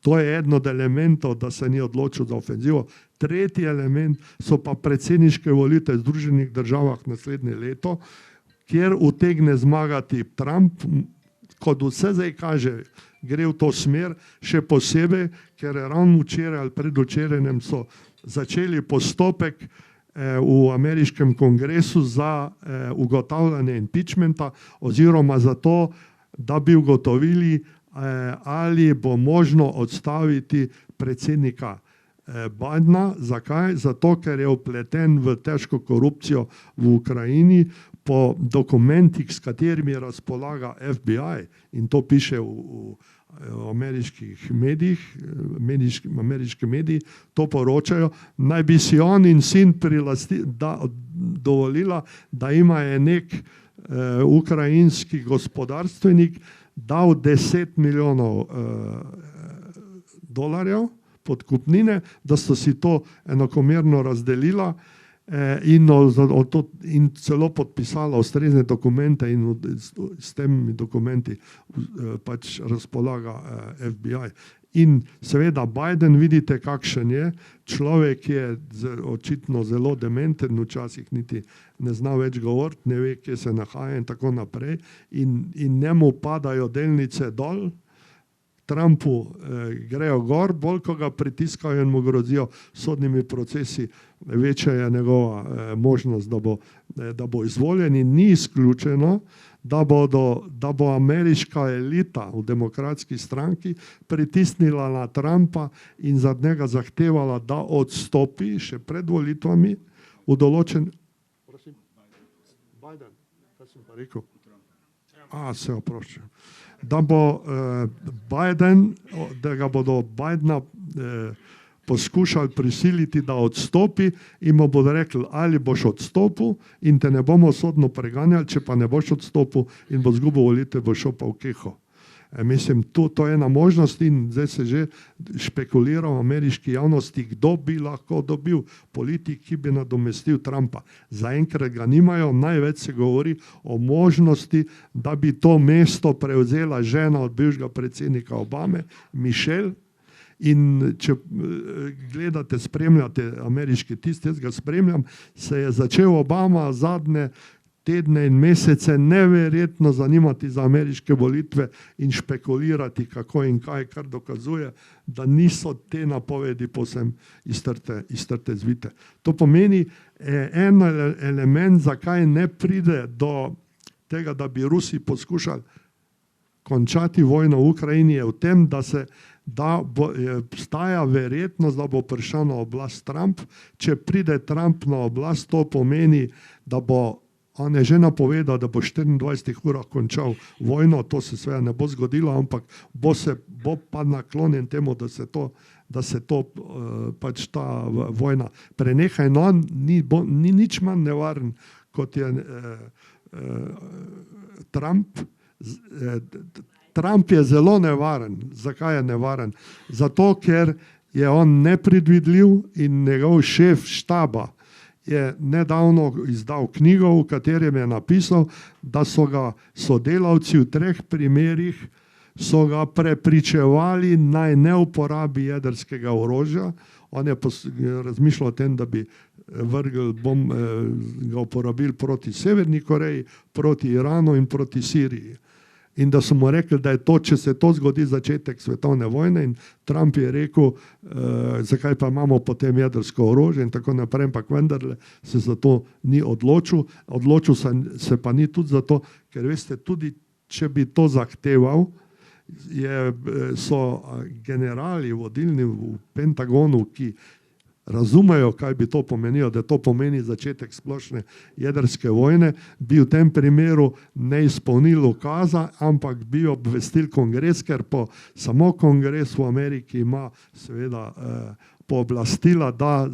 to je eden od elementov, da se ni odločil za ofenzivo. Tretji element so pa predsedniške volitve v Združenih državah naslednje leto, kjer utegne zmagati Trump, kot vse zdaj kaže, gre v to smer, še posebej, ker ravno včeraj ali predvčerajšnjem so začeli postopek v ameriškem kongresu za ugotavljanje impeachmenta oziroma za to, da bi ugotovili, ali bo možno odstaviti predsednika Bidena. Zakaj? Zato, ker je vpleten v težko korupcijo v Ukrajini. po dokumentih, s katerimi razpolaga FBI, in to piše v ameriških medijih, ameriški mediji to poročajo, naj bi si on in sin dovolila, da ima je nek ukrajinski gospodarstvenik dal 10 milijonov dolarjev podkupnine, da so si to enakomerno razdelila in celo podpisala ustrezne dokumente in s temi dokumenti pač razpolaga FBI. In seveda Biden, vidite, kakšen je, človek je očitno zelo dementen, včasih niti ne zna več govoriti, ne ve, kje se nahaja in tako naprej, in njemu padajo delnice dol, Trumpu grejo gor, bolj ko ga pritiskajo in mu grozijo sodnimi procesi, večja je njegova možnost, da bo izvoljen, in ni izključeno, da bo ameriška elita v demokratski stranki pritisnila na Trumpa in za njega zahtevala, da odstopi še pred volitvami v določen... Prosim? Biden, kaj sem pa rekel? Se oproščam. Da bo Biden, da ga bodo Bidena poskušali prisiliti, da odstopi, in mu bodo rekli, ali boš odstopil in te ne bomo sodno preganjali, če pa ne boš odstopil in bo izgubil volitve, bo šel pa v keho. Mislim, to je ena možnost in zdaj se že špekulira v ameriški javnosti, kdo bi lahko dobil politik, ki bi nadomestil Trumpa. Zaenkrat ga nimajo, največ se govori o možnosti, da bi to mesto prevzela žena od bivšega predsednika Obame, Michelle. In če gledate, spremljate ameriški tisk, jaz ga spremljam, se je začel Obama zadnje tedne in mesece neverjetno zanimati za ameriške volitve in špekulirati, kako in kaj, kar dokazuje, da niso te napovedi povsem iztrte zvite. To pomeni en element, zakaj ne pride do tega, da bi Rusi poskušali končati vojno v Ukrajini, je v tem, da obstaja verjetnost, da bo prišel na oblast Trump. Če pride Trump na oblast, to pomeni, da bo, on je že napovedal, da bo v 24 urah končal vojno, to se seveda ne bo zgodilo, ampak bo pa naklonjen temu, da se to pač ta vojna preneha, in on ni nič manj nevaren, kot je Trump. Trump je zelo nevaren. Zakaj je nevaren? Zato, ker je on nepredvidljiv in njegov šef štaba je nedavno izdal knjigo, v katerem je napisal, da so ga sodelavci v 3 primerih so ga prepričevali, naj ne uporabi jedrskega orožja. On je razmišljal o tem, da bi ga uporabili proti Severni Koreji, proti Iranu in proti Siriji. In da so mu rekli, da je to, če se to zgodi, začetek svetovne vojne, in Trump je rekel, zakaj pa imamo potem jedrsko orožje in tako naprej, ampak vendarle se za to ni odločil. Odločil se pa ni tudi zato, ker veste, tudi če bi to zahteval, so generali vodilni v Pentagonu, ki razumejo, kaj bi to pomenilo, da to pomeni začetek splošne jedrske vojne, bi v tem primeru ne izpolnili ukaza, ampak bi obvestil kongres, ker samo kongres v Ameriki ima seveda pooblastila, da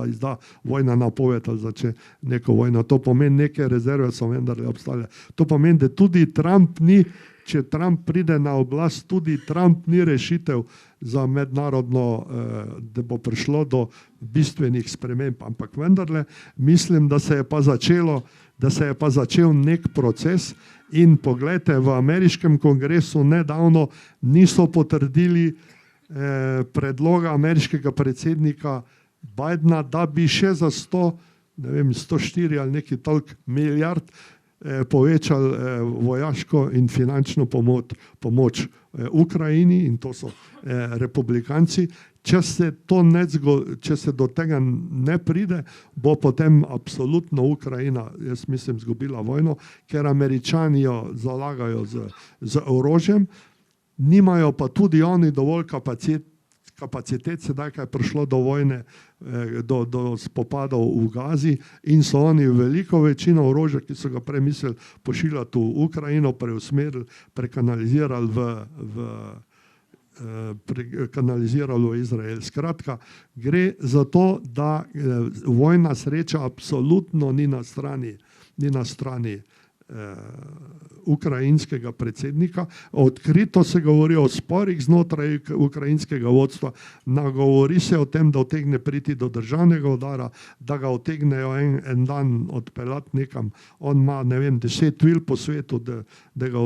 izda vojna napoved ali začne neko vojno. To pomeni, neke rezerve so vendarle obstale. To pomeni, da tudi Trump ni, če Trump pride na oblast, tudi Trump ni rešitev za mednarodno, da bo prišlo do bistvenih sprememb. Ampak vendarle mislim, da se je pa začel nek proces in poglejte, v ameriškem kongresu nedavno niso potrdili predloga ameriškega predsednika Bidena, da bi še za 104 ali neki toliko milijard povečali vojaško in finančno pomoč Ukrajini, in to so republikanci. Če se do tega ne pride, bo potem absolutno Ukrajina, jaz mislim, izgubila vojno, ker Američani jo zalagajo z orožjem, nimajo pa tudi oni dovolj kapacitet, sedaj, ko je prišlo do vojne, do spopadov v Gazi in so oni veliko večino orožja, ki so ga premislili pošiljati v Ukrajino, preusmerili, prekanalizirali kanaliziralo Izrael. Skratka, gre za to, da vojna sreča absolutno ni na strani ukrajinskega predsednika. Odkrito se govori o sporih znotraj ukrajinskega vodstva, govori se o tem, da utegne priti do državnega udara, da ga utegnejo en dan odpeljati nekam. On ima, 10 vil po svetu, da ga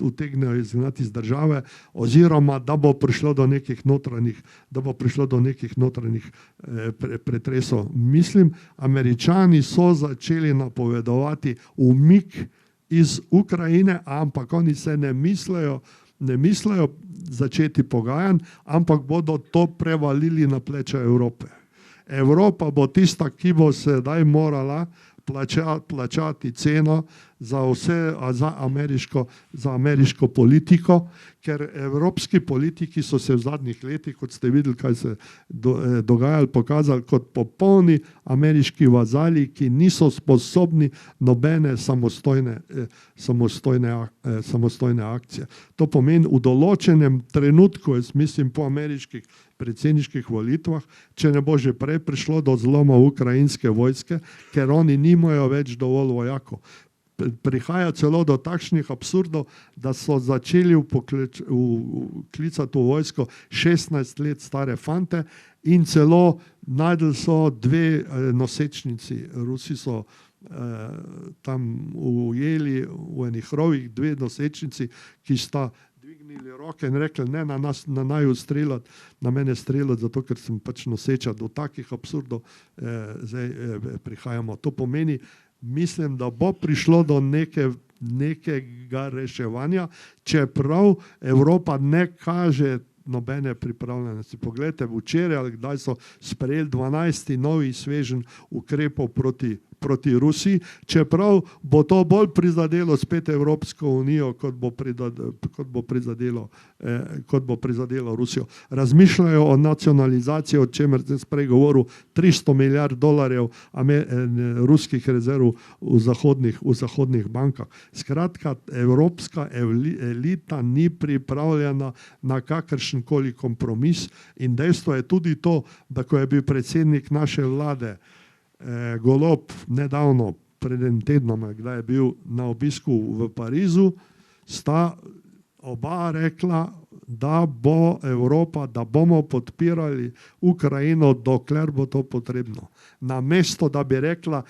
utegnejo izgnati iz države, oziroma da bo prišlo do nekih notranjih pretresov. Mislim, Američani so začeli napovedovati umik iz Ukrajine, ampak oni se ne mislijo začeti pogajanj, ampak bodo to prevalili na pleča Evrope. Evropa bo tista, ki bo sedaj morala plačati ceno za ameriško politiko, ker evropski politiki so se v zadnjih letih, kot ste videli, kaj se dogajalo, pokazali kot popolni ameriški vazali, ki niso sposobni nobene samostojne akcije. To pomeni, v določenem trenutku, jaz mislim po ameriških predsedniških volitvah, če ne bo že prej prišlo do zloma ukrajinske vojske, ker oni nimajo več dovolj vojakov. Prihaja celo do takšnih absurdov, da so začeli klicati v vojsko 16 let stare fante in celo najdli so 2 nosečnici. Rusi so tam ujeli v enih rovih 2 nosečnici, ki sta dvignili roke in rekli, ne na naju streljati, na mene streljati, zato ker sem pač noseča. Do takih absurdov zdaj prihajamo. To pomeni, mislim, da bo prišlo do nekega reševanja, čeprav Evropa ne kaže nobene pripravljenosti. Poglejte, včeraj ali kdaj so sprejeli 12. novi sveženj ukrepov proti Rusiji, čeprav bo to bolj prizadelo spet Evropsko unijo, kot bo prizadelo Rusijo. Razmišljajo o nacionalizaciji, o čemer sem prej govoril, $300 milijard ruskih rezerv v zahodnih bankah. Skratka, evropska elita ni pripravljena na kakršenkoli kompromis in dejstvo je tudi to, da ko je bil predsednik naše vlade Golob nedavno, pred enim tednom, kdaj je bil na obisku v Parizu, sta oba rekla, da bo Evropa, da bomo podpirali Ukrajino, dokler bo to potrebno. Namesto, da bi rekla,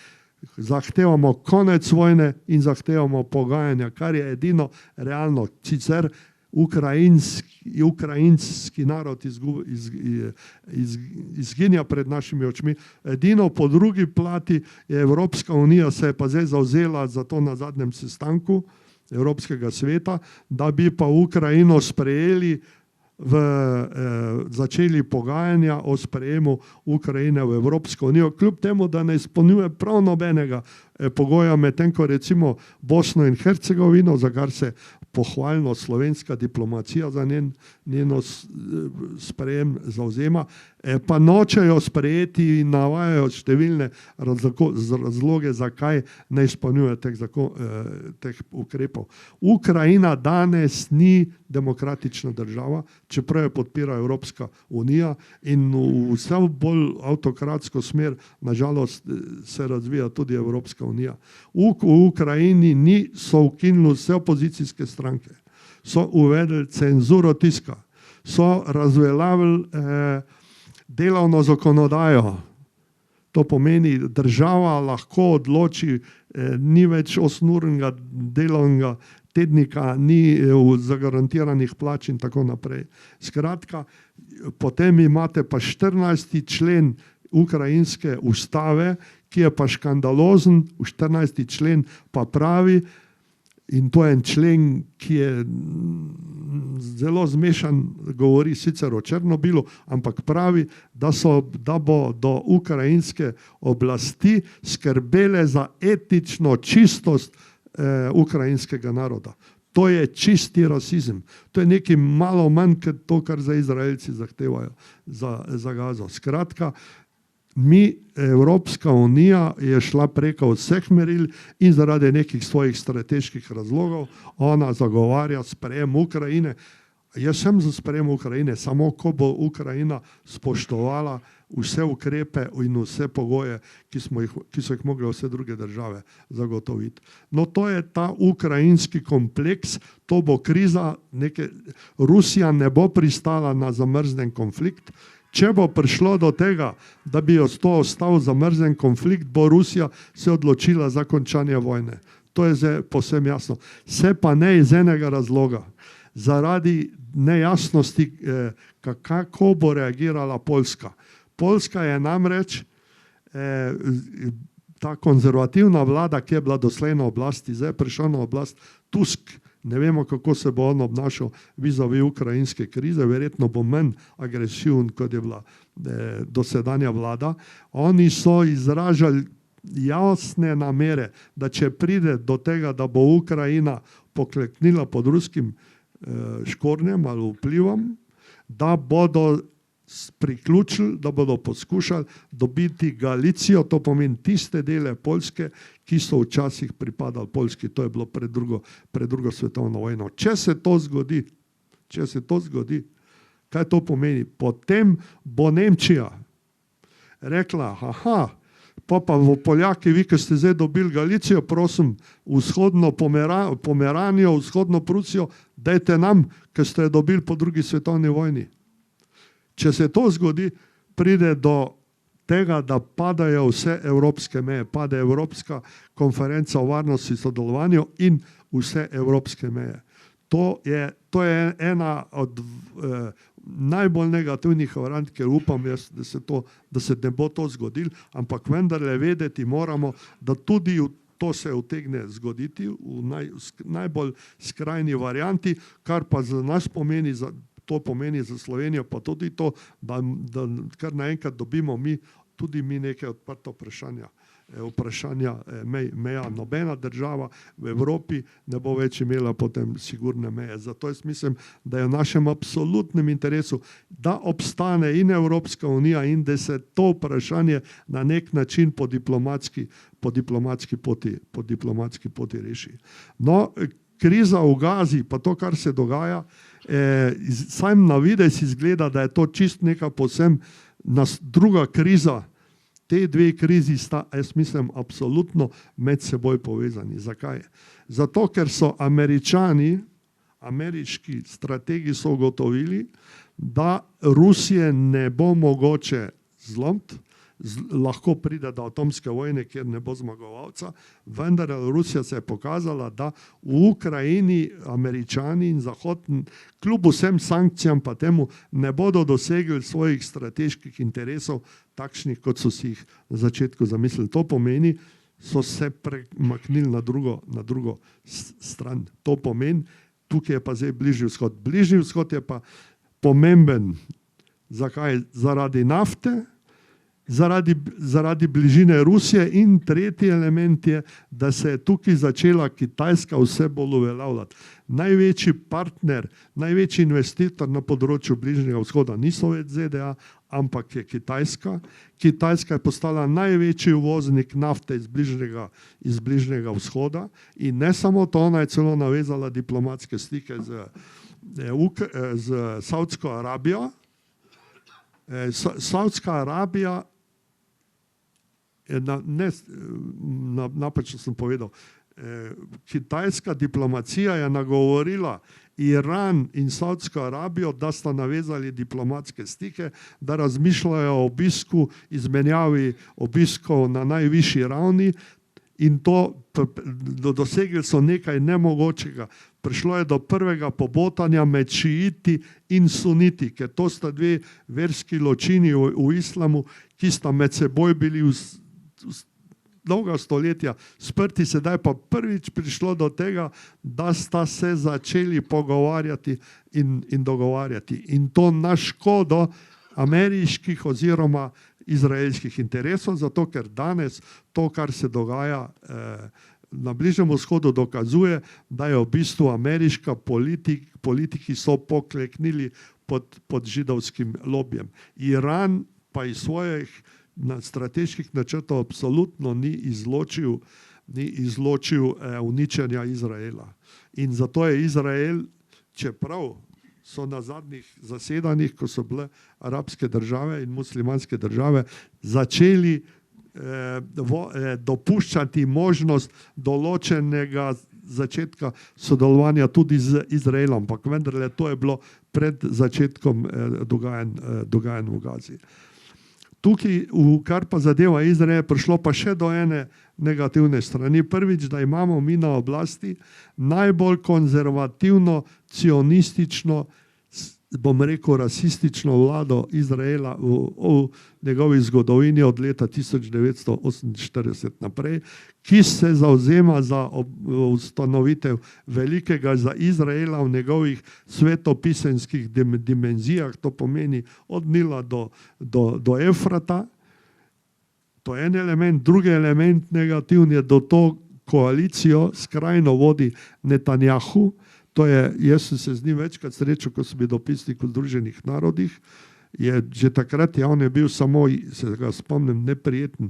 zahtevamo konec vojne in zahtevamo pogajanja, kar je edino realno. Sicer ukrajinski narod izginja pred našimi očmi. Edino po drugi plati je Evropska unija se je pa zdaj zavzela za to na zadnjem sestanku Evropskega sveta, da bi pa Ukrajino sprejeli začeli pogajanja o sprejemu Ukrajine v Evropsko unijo, kljub temu, da ne izpolnjuje prav nobenega pogoja, medtem ko recimo Bosno in Hercegovino, za kar se pohvalno slovenska diplomacija za njeno sprejem zavzema, pa nočejo sprejeti in navajajo številne razloge, zakaj ne izpolnjuje teh ukrepov. Ukrajina danes ni demokratična država, čeprav jo podpira Evropska unija in v vse bolj avtokratsko smer, nažalost, se razvija tudi Evropska unija. V Ukrajini so ukinili vse opozicijske stranke, so uvedli cenzuro tiska, so razveljavili delovno zakonodajo. To pomeni, država lahko odloči, ni več 8-urnega delovnega tednika, ni zagarantiranih plač in tako naprej. Skratka, potem imate pa 14. člen ukrajinske ustave, ki je pa škandalozen, 14. člen pa pravi, in to je en člen, ki je zelo zmešan, govori sicer o Černobilu, ampak pravi, da bo do ukrajinske oblasti skrbele za etično čistost ukrajinskega naroda. To je čisti rasizem. To je nekaj malo manj kot to, kar za Izraelci zahtevajo za Gazo. Skratka, Evropska unija je šla preko vseh meril in zaradi nekih svojih strateških razlogov ona zagovarja sprejem Ukrajine. Jaz sem za sprejem Ukrajine, samo ko bo Ukrajina spoštovala vse ukrepe in vse pogoje, ki so jih mogle vse druge države zagotoviti. No, to je ta ukrajinski kompleks, to bo kriza, Rusija ne bo pristala na zamrznjen konflikt. Če bo prišlo do tega, da bi to ostal zamrznjen konflikt, bo Rusija se odločila za končanje vojne. To je zdaj povsem jasno. Se pa ne iz enega razloga. Zaradi nejasnosti, kako bo reagirala Poljska. Poljska je namreč ta konzervativna vlada, ki je bila doslej na oblasti, zdaj je prišel na oblast Tusk. Ne vemo, kako se bo on obnašal vizavi ukrajinske krize, verjetno bo manj agresiven, kot je bila dosedanja vlada. Oni so izražali jasne namere, da če pride do tega, da bo Ukrajina pokleknila pod ruskim škornjem ali vplivom, da bodo priključili, da bodo poskušali dobiti Galicijo, to pomeni tiste dele Poljske, ki so včasih pripadali Poljski, to je bilo pred drugo svetovno vojno. Če se to zgodi, kaj to pomeni? Potem bo Nemčija rekla, pa Poljaki, vi, ki ste zdaj dobili Galicijo, prosim, vzhodno Pomeranijo, vzhodno Prusijo, dajte nam, ki ste jo dobili po drugi svetovni vojni. Če se to zgodi, pride do tega, da padajo vse evropske meje, pade Evropska konferenca o varnosti in sodelovanju in vse evropske meje. To je ena od najbolj negativnih variant, ker upam jaz, da se ne bo to zgodilo, ampak vendarle vedeti moramo, da tudi to se utegne zgoditi v najbolj skrajni varianti, kar pa za nas pomeni, to pomeni za Slovenijo pa tudi to, da kar naenkrat dobimo tudi mi neke odprta vprašanja meja. Nobena država v Evropi ne bo več imela potem sigurne meje. Zato jaz mislim, da je v našem absolutnem interesu, da obstane in Evropska unija in da se to vprašanje na nek način po diplomatski poti reši. No, kriza v Gazi, pa to, kar se dogaja, sam na videz izgleda, da je to čist neka povsem druga kriza. Te dve krizi sta, jaz mislim, absolutno med seboj povezani. Zakaj? Zato, ker so ameriški strategi so ugotovili, da Rusije ne bo mogoče zlomiti, lahko pride do atomske vojne, kjer ne bo zmagovalca, vendar Rusija se je pokazala, da v Ukrajini Američani in Zahod kljub vsem sankcijam pa temu ne bodo dosegli svojih strateških interesov takšnih, kot so si jih na začetku zamislili. To pomeni, so se premaknili na drugo stran. To pomeni, tukaj je pa zdaj Bližnji vzhod. Bližnji vzhod je pa pomemben. Zakaj? Zaradi nafte, zaradi bližine Rusije in tretji element je, da se je tukaj začela Kitajska vse bolj uveljavljati. Največji partner, največji investitor na področju Bližnjega vzhoda niso več ZDA, ampak je Kitajska. Kitajska je postala največji uvoznik nafte iz Bližnjega vzhoda in ne samo to, ona je celo navezala diplomatske stike z Saudsko Arabijo. Saudska Arabija napačno sem povedal, kitajska diplomacija je nagovorila Iran in Saudsko Arabijo, da sta navezali diplomatske stike, da razmišljajo o obisku, izmenjavi obiskov na najvišji ravni in to dosegli so nekaj nemogočega. Prišlo je do prvega pobotanja med šiiti in suniti, ker to sta dve verski ločini v islamu, ki sta med seboj bili dolga stoletja sprti, sedaj pa prvič prišlo do tega, da sta se začeli pogovarjati in dogovarjati. In to na škodo ameriških oziroma izraelskih interesov, zato ker danes to, kar se dogaja na Bližnjem vzhodu dokazuje, da je v bistvu ameriška politiki so pokleknili pod židovskim lobijem. Iran pa iz svojih strateških načrtov absolutno ni izločil uničenja Izraela. In zato je Izrael, čeprav so na zadnjih zasedanjih, ko so bile arabske države in muslimanske države, začeli dopuščati možnost določenega začetka sodelovanja tudi z Izraelom, ampak vendarle to je bilo pred začetkom dogajanj v Gazi. Tukaj, kar pa zadeva Izrael, prišlo pa še do ene negativne strani. Prvič, da imamo mi na oblasti najbolj konzervativno, cionistično, bom rekel, rasistično vlado Izraela v njegovi zgodovini od leta 1948 naprej, ki se zavzema za ustanovitev velikega za Izraela v njegovih svetopisemskih dimenzijah, to pomeni od Nila do Efrata. To je en element. Drugi element negativni je, da to koalicijo skrajno vodi Netanjahu. To je, jaz sem se z njim večkrat srečal, ko sem bil dopisnik v Združenih narodih. Že takrat on je bil samo, se ga spomnim, neprijeten.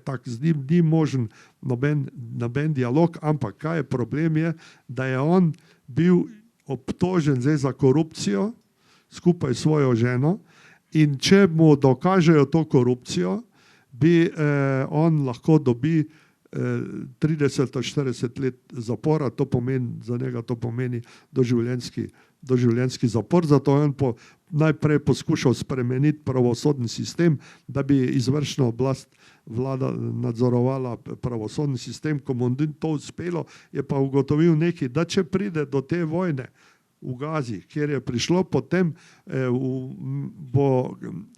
Tak, z njim ni možen noben dialog, ampak kaj je problem je, da je on bil obtožen zdaj za korupcijo skupaj s svojo ženo in če mu dokažejo to korupcijo, bi on lahko dobi 30-40 let zapora, to pomeni, za njega to pomeni doživljenjski zapor, zato je on najprej poskušal spremeniti pravosodni sistem, da bi izvršna oblast vlada nadzorovala pravosodni sistem. Ko mu ni to uspelo, je pa ugotovil nekaj, da če pride do te vojne v Gazi, kjer je prišlo, potem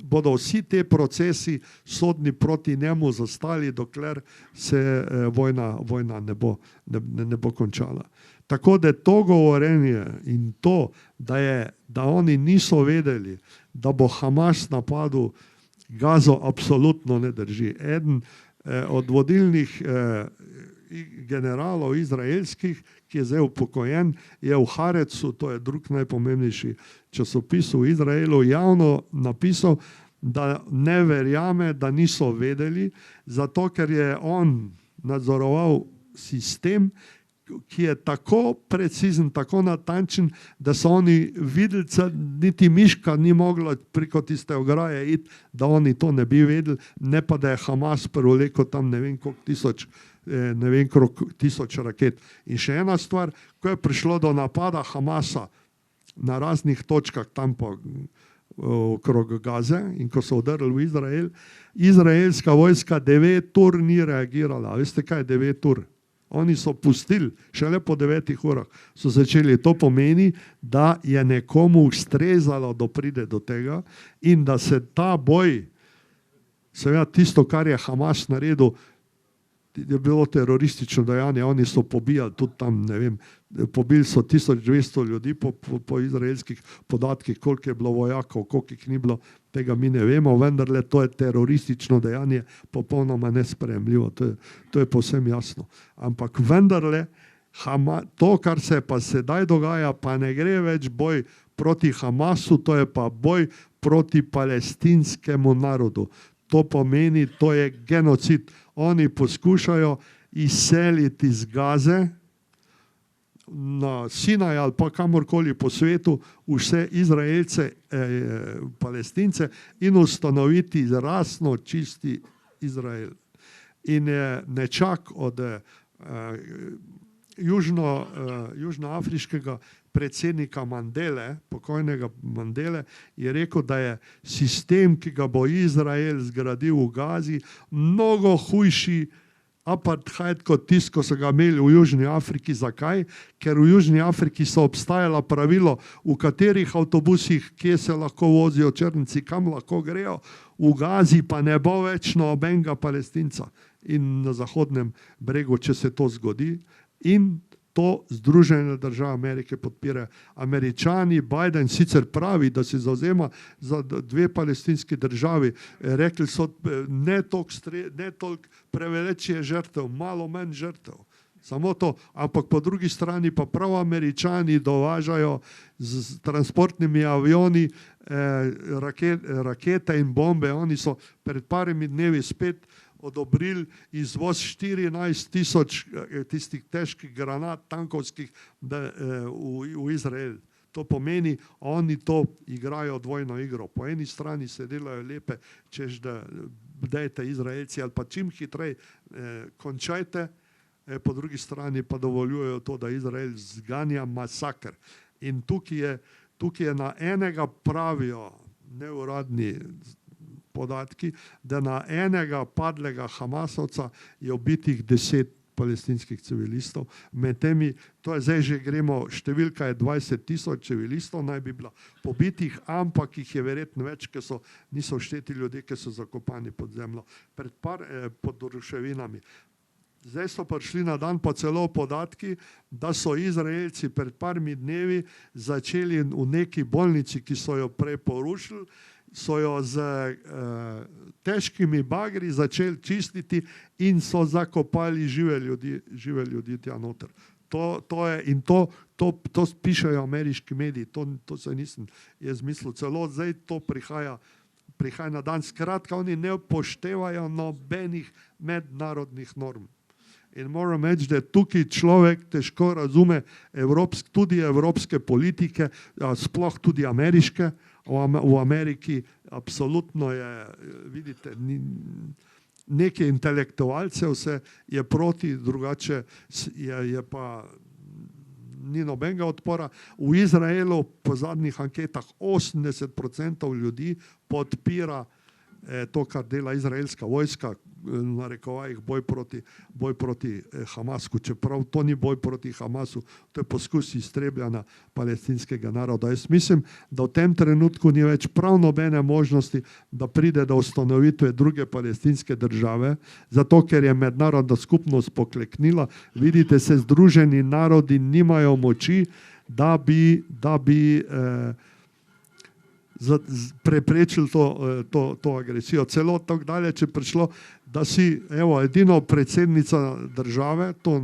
bodo vsi te procesi sodni proti njemu zastali, dokler se vojna ne bo končala. Tako da to govorenje in to, da oni niso vedeli, da bo Hamas napadel Gazo, absolutno ne drži. Eden od vodilnih generalov izraelskih, ki je zdaj upokojen, je v Haaretzu, to je drug najpomembnejši časopis v Izraelu, javno napisal, da ne verjame, da niso vedeli, zato ker je on nadzoroval sistem, ki je tako precizen, tako natančen, da so oni videli, niti miška ni mogla preko tiste ograje iti, da oni to ne bi vedeli, ne pa da je Hamas privlekel tam ne vem koliko tisoč raket. In še ena stvar, ko je prišlo do napada Hamasa na raznih točkah tam okrog Gaze in ko so udarili v Izrael, izraelska vojska 9 ur ni reagirala. Veste kaj je 9 ur? Oni so pustili, šele po 9 urah so začeli. To pomeni, da je nekomu ustrezalo, da pride do tega in da se ta boj, seveda tisto, kar je Hamas naredil, je bilo teroristično dejanje. Oni so pobijali tudi tam, ne vem, pobili so 1200 ljudi po izraelskih podatkih, koliko je bilo vojakov, koliko jih ni bilo, tega mi ne vemo, vendarle to je teroristično dejanje, popolnoma nesprejemljivo, to je povsem jasno. Ampak vendarle, to, kar se pa sedaj dogaja, pa ne gre več boj proti Hamasu, to je pa boj proti palestinskemu narodu. To pomeni, to je genocid. Oni poskušajo izseliti iz Gaze na Sinaj ali pa kamorkoli po svetu vse Izraelce, Palestince in ustanoviti rasno čisti Izrael. In nečak od južnoafriškega predsednika Mandele, pokojnega Mandele, je rekel, da je sistem, ki ga bo Izrael zgradil v Gazi, mnogo hujši apartheid kot tisto, ko so ga imeli v Južni Afriki. Zakaj? Ker v Južni Afriki so obstajala pravilo, v katerih avtobusih, kje se lahko vozijo črnci, kam lahko grejo, v Gazi pa ne bo več nobenega Palestinca. In na Zahodnem bregu, če se to zgodi, in To Združene države Amerike podpirajo. Američani, Biden sicer pravi, da se zavzema za dve palestinski državi. Rekli so, ne toliko preveč je žrtev, malo manj žrtev. Samo to, ampak po drugi strani pa prav Američani dovažajo z transportnimi avioni rakete in bombe. Oni so pred parimi dnevi spet odobrili izvoz 14,000 tistih težkih granat tankovskih v Izrael. To pomeni, oni to igrajo dvojno igro. Po eni strani se delajo lepe, češ da dajte Izraelci ali pa čim hitrej končajte, po drugi strani pa dovoljujejo to, da Izrael zganja masakr. In tukaj je na enega pravijo neuradni podatki, da na enega padlega Hamasovca je ubitih 10 palestinskih civilistov. Med temi, to je zdaj že gremo, številka je 20,000 civilistov, naj bi bila pobitih, ampak jih je verjetno več, ker niso šteti ljudje, ki so zakopani pod zemljo, pod ruševinami. Zdaj so prišli na dan pa celo podatki, da so Izraelci pred parmi dnevi začeli v neki bolnici, ki so jo prej porušili, so jo z težkimi bagri začeli čistiti in so zakopali žive ljudi tja noter. To pišejo ameriški mediji, to se nisem jaz mislil, celo zdaj to prihaja na dan. Skratka, oni ne upoštevajo nobenih mednarodnih norm. In moram reči, da tukaj človek težko razume tudi evropske politike, sploh tudi ameriške. V Ameriki absolutno je, vidite, nekaj intelektualcev se je proti, drugače je pa ni nobenega odpora. V Izraelu po zadnjih anketah 80% ljudi podpira to, kar dela izraelska vojska, na rekovajih boj proti Hamasku, čeprav to ni boj proti Hamasu, to je poskus iztrebljanja palestinskega naroda. Jaz mislim, da v tem trenutku ni več prav nobene možnosti, da pride do ustanovitve druge palestinske države, zato ker je mednarodna skupnost pokleknila. Vidite, se Združeni narodi nimajo moči, da bi preprečili to agresijo. Celo tako daleč je prišlo, da si edino predsednica države, to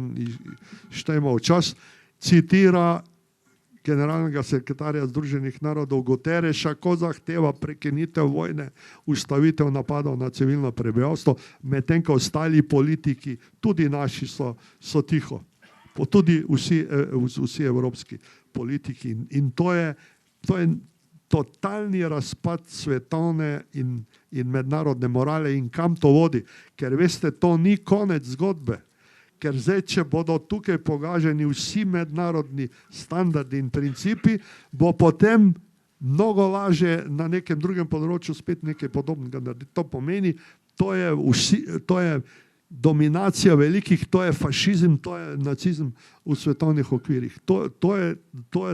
štejmo v čas, citira generalnega sekretarja Združenih narodov Guterreša, ko zahteva prekinitev vojne, ustavitev napadov na civilno prebivalstvo, medtem ko ostali politiki, tudi naši, so tiho. Tudi vsi evropski politiki. In to je totalni razpad svetovne in mednarodne morale. In kam to vodi? Ker veste, to ni konec zgodbe. Ker zdaj, če bodo tukaj pogaženi vsi mednarodni standardi in principi, bo potem mnogo lažje na nekem drugem področju spet nekaj podobnega narediti. To pomeni, to je dominacija velikih, to je fašizem, to je nacizem v svetovnih okvirih.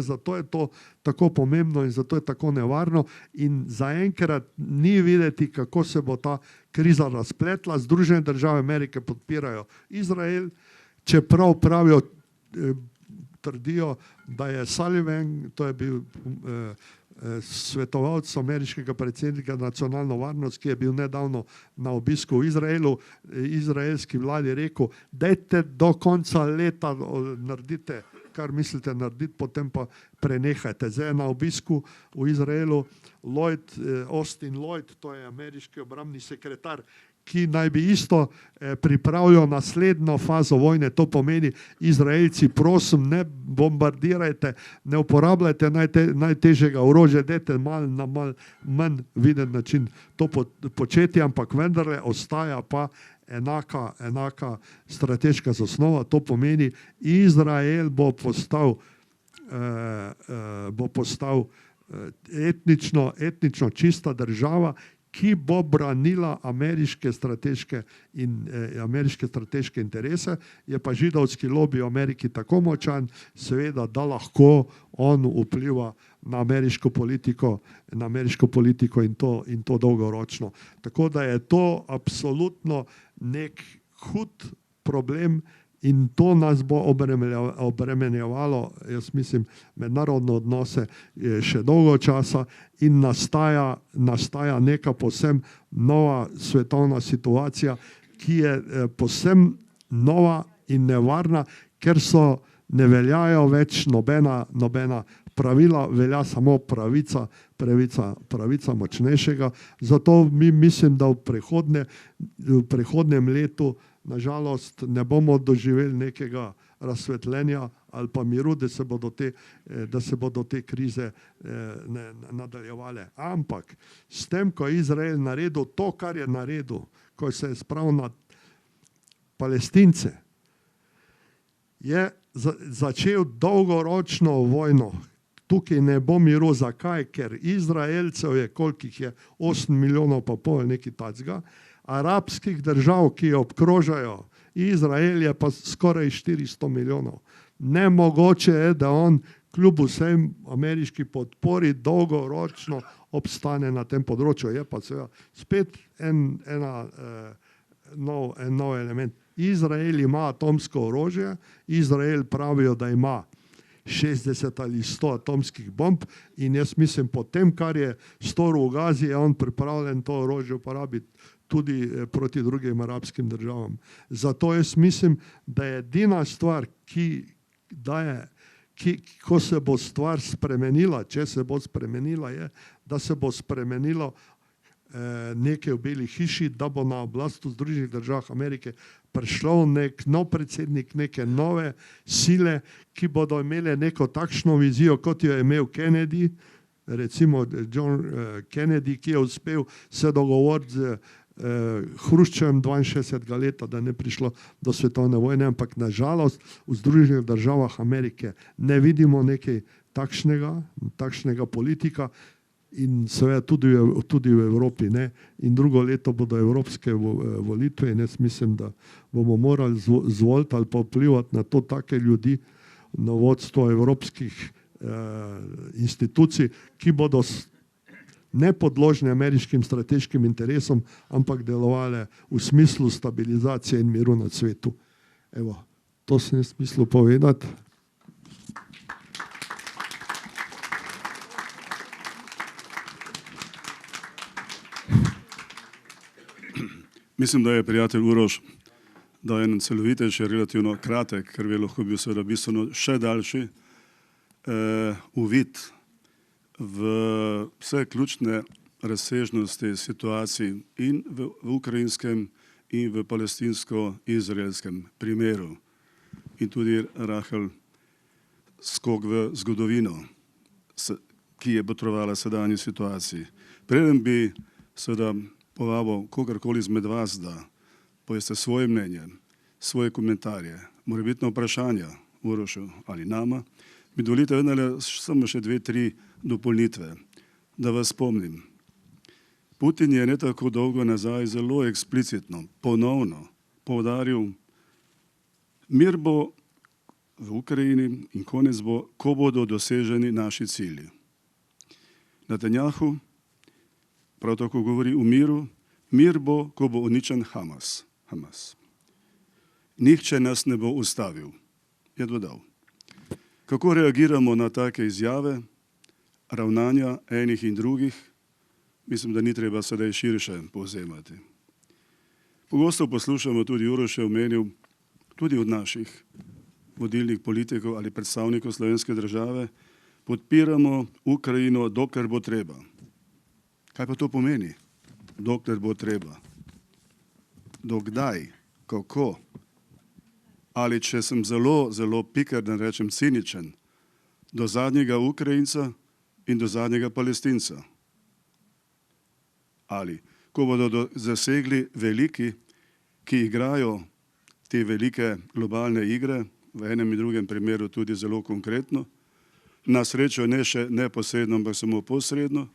Zato je to tako pomembno in zato je tako nevarno in zaenkrat ni videti, kako se bo ta kriza razpletla. Združene države Amerike podpirajo Izrael, čeprav pravijo, trdijo, da je Sullivan, to je bil svetovalec ameriškega predsednika nacionalno varnost, ki je bil nedavno na obisku v Izraelu, izraelski vladi rekel, dajte do konca leta naredite, kar mislite narediti, potem pa prenehajte. Zdaj je na obisku v Izraelu Austin Lloyd, to je ameriški obrambni sekretar, ki naj bi isto pripravljal naslednjo fazo vojne. To pomeni, Izraelci, prosim, ne bombardirajte, ne uporabljajte najtežjega orožja, dajte na mal manj viden način to početi, ampak vendarle ostaja pa enaka strateška zasnova. To pomeni, Izrael bo postal etnično čista država, ki bo branila ameriške strateške interese. Je pa židovski lobij v Ameriki tako močan, seveda, da lahko on vpliva na ameriško politiko in to dolgoročno. Tako da je to absolutno nek hud problem, In to nas bo obremenjevalo, jaz mislim, mednarodne odnose še dolgo časa in nastaja neka povsem nova svetovna situacija, ki je povsem nova in nevarna, ker ne veljajo več nobena pravila, velja samo pravica močnejšega. Zato mislim, da v prihodnjem letu nažalost ne bomo doživeli nekega razsvetljenja ali pa miru, da se bodo te krize nadaljevale. Ampak s tem, ko je Izrael naredil to, kar je naredil, ko se je spravil na Palestince, je začel dolgoročno vojno. Tukaj ne bo miru. Zakaj? Ker Izraelcev je, koliko jih je, 8,5 milijona, nekaj takega, arabskih držav, ki jo obkrožajo Izrael, je pa skoraj 400 milijonov. Nemogoče je, da on kljub vsem ameriški podpori dolgoročno obstane na tem področju. Je pa seveda spet en nov element. Izrael ima atomsko orožje, Izrael pravijo, da ima 60 ali 100 atomskih bomb in jaz mislim, po tem, kar je storil v Gazi, je on pripravljen to orožje uporabiti tudi proti drugim arabskim državam. Zato jaz mislim, da je edina stvar, ko se bo stvar spremenila, če se bo spremenila, je, da se bo spremenilo nekaj v Beli hiši, da bo na oblast v Združenih državah Amerike prišel nek nov predsednik, neke nove sile, ki bodo imele neko takšno vizijo, kot jo je imel Kennedy, recimo John Kennedy, ki je uspel se dogovoriti z Hruščevem 62. leta, da ne prišlo do svetovne vojne, ampak nažalost v Združenih državah Amerike ne vidimo nekaj takšnega politika in seveda tudi v Evropi ne. In drugo leto bodo evropske volitve in jaz mislim, da bomo morali zvoliti ali pa vplivati na to take ljudi, na vodstvo evropskih institucij, ki bodo ne podložne ameriškim strateškim interesom, ampak delovale v smislu stabilizacije in miru na svetu. Evo, to sem jaz mislil povedati. Mislim, da je prijatelj Uroš dal en celovitejši, relativno kratek, ker bi lahko bil seveda bistveno še daljši uvid v vse ključne razsežnosti situacij in v ukrajinskem in v palestinsko-izraelskem primeru. In tudi rahel skok v zgodovino, ki je botrovala sedanji situaciji. Preden bi seveda povabil kogarkoli izmed vas, da poveste svoje mnenje, svoje komentarje, morebitna vprašanja Urošu ali nama, mi dovolite samo še 2-3 dopolnitve, da vas spomnim. Putin je ne tako dolgo nazaj zelo eksplicitno, ponovno poudaril, mir bo v Ukrajini in konec bo, ko bodo doseženi naši cilji. Netanjahu prav tako govori o miru, mir bo, ko bo uničen Hamas. Nihče nas ne bo ustavil, je dodal. Kako reagiramo na take izjave, ravnanja enih in drugih, mislim, da ni treba sedaj širše povzemati. Pogosto poslušamo, tudi Uroš je omenil, tudi od naših vodilnih politikov ali predstavnikov slovenske države, podpiramo Ukrajino, dokler bo treba. Kaj pa to pomeni? Dokler bo treba. Do kdaj? Kako? Ali če sem zelo, zelo piker, da rečem ciničen, do zadnjega Ukrajinca in do zadnjega Palestinca. Ali ko bodo zasegli veliki, ki igrajo te velike globalne igre, v enem in drugem primeru tudi zelo konkretno, na srečo ne še neposredno, ampak samo posredno,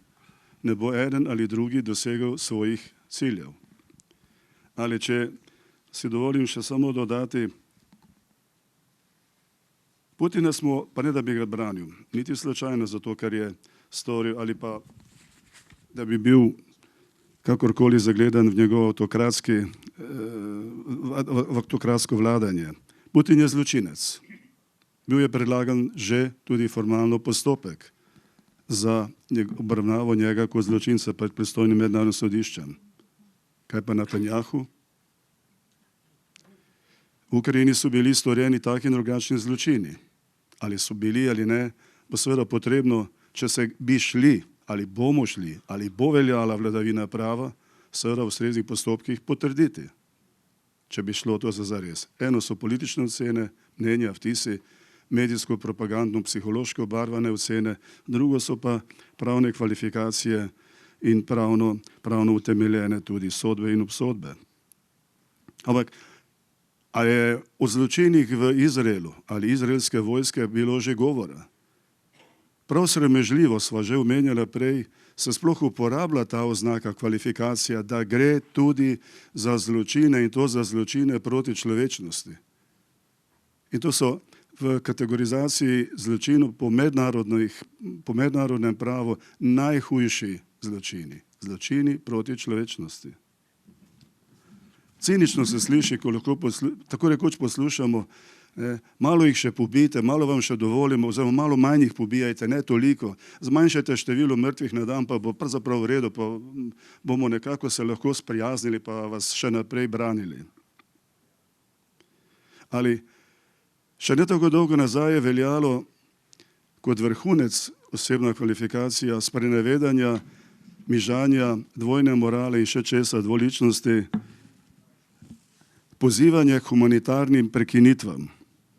ne bo eden ali drugi dosegel svojih ciljev. Ali če si dovolim še samo dodati, Putina smo, pa ne da bi ga branil, niti slučajno zato, ker je storil ali pa da bi bil kakorkoli zagledan v njegovo avtokratsko vladanje. Putin je zločinec. Bil je predlagan že tudi formalno postopek za obravnavo njega kot zločinca pred pristojnim mednarodnim sodiščem. Kaj pa Netanjahu? V Ukrajini so bili storjeni taki in drugačni zločini. Ali so bili ali ne, bo seveda potrebno, če se bi šli, ali bomo šli, ali bo veljala vladavina prava, seveda v ustreznih postopkih potrditi, če bi šlo to za zares. Eno so politične ocene, mnenja, vtisi, medijsko, propagandno, psihološko obarvane ocene, drugo so pa pravne kvalifikacije in pravno utemeljene tudi sodbe in obsodbe. Ampak, a je o zločinih v Izraelu ali izraelske vojske bilo že govora? Prav sramežljivo sva že omenjala prej, se sploh uporablja ta oznaka kvalifikacija, da gre tudi za zločine in to za zločine proti človečnosti. In to so v kategorizaciji zločinov po mednarodnem pravu najhujši zločini. Zločini proti človečnosti. Cinično se sliši, ko lahko tako rekoč poslušamo, malo jih še pobijte, malo vam še dovolimo, oziroma malo manj jih pobijajte, ne toliko, zmanjšajte število mrtvih na dan, pa bo pravzaprav v redu, pa bomo nekako se lahko sprijaznili, pa vas še naprej branili. Ali še ne tako dolgo nazaj je veljalo kot vrhunec osebna kvalifikacija sprenevedanja, mižanja, dvojne morale in še česa, dvoličnosti, pozivanje k humanitarnim prekinitvam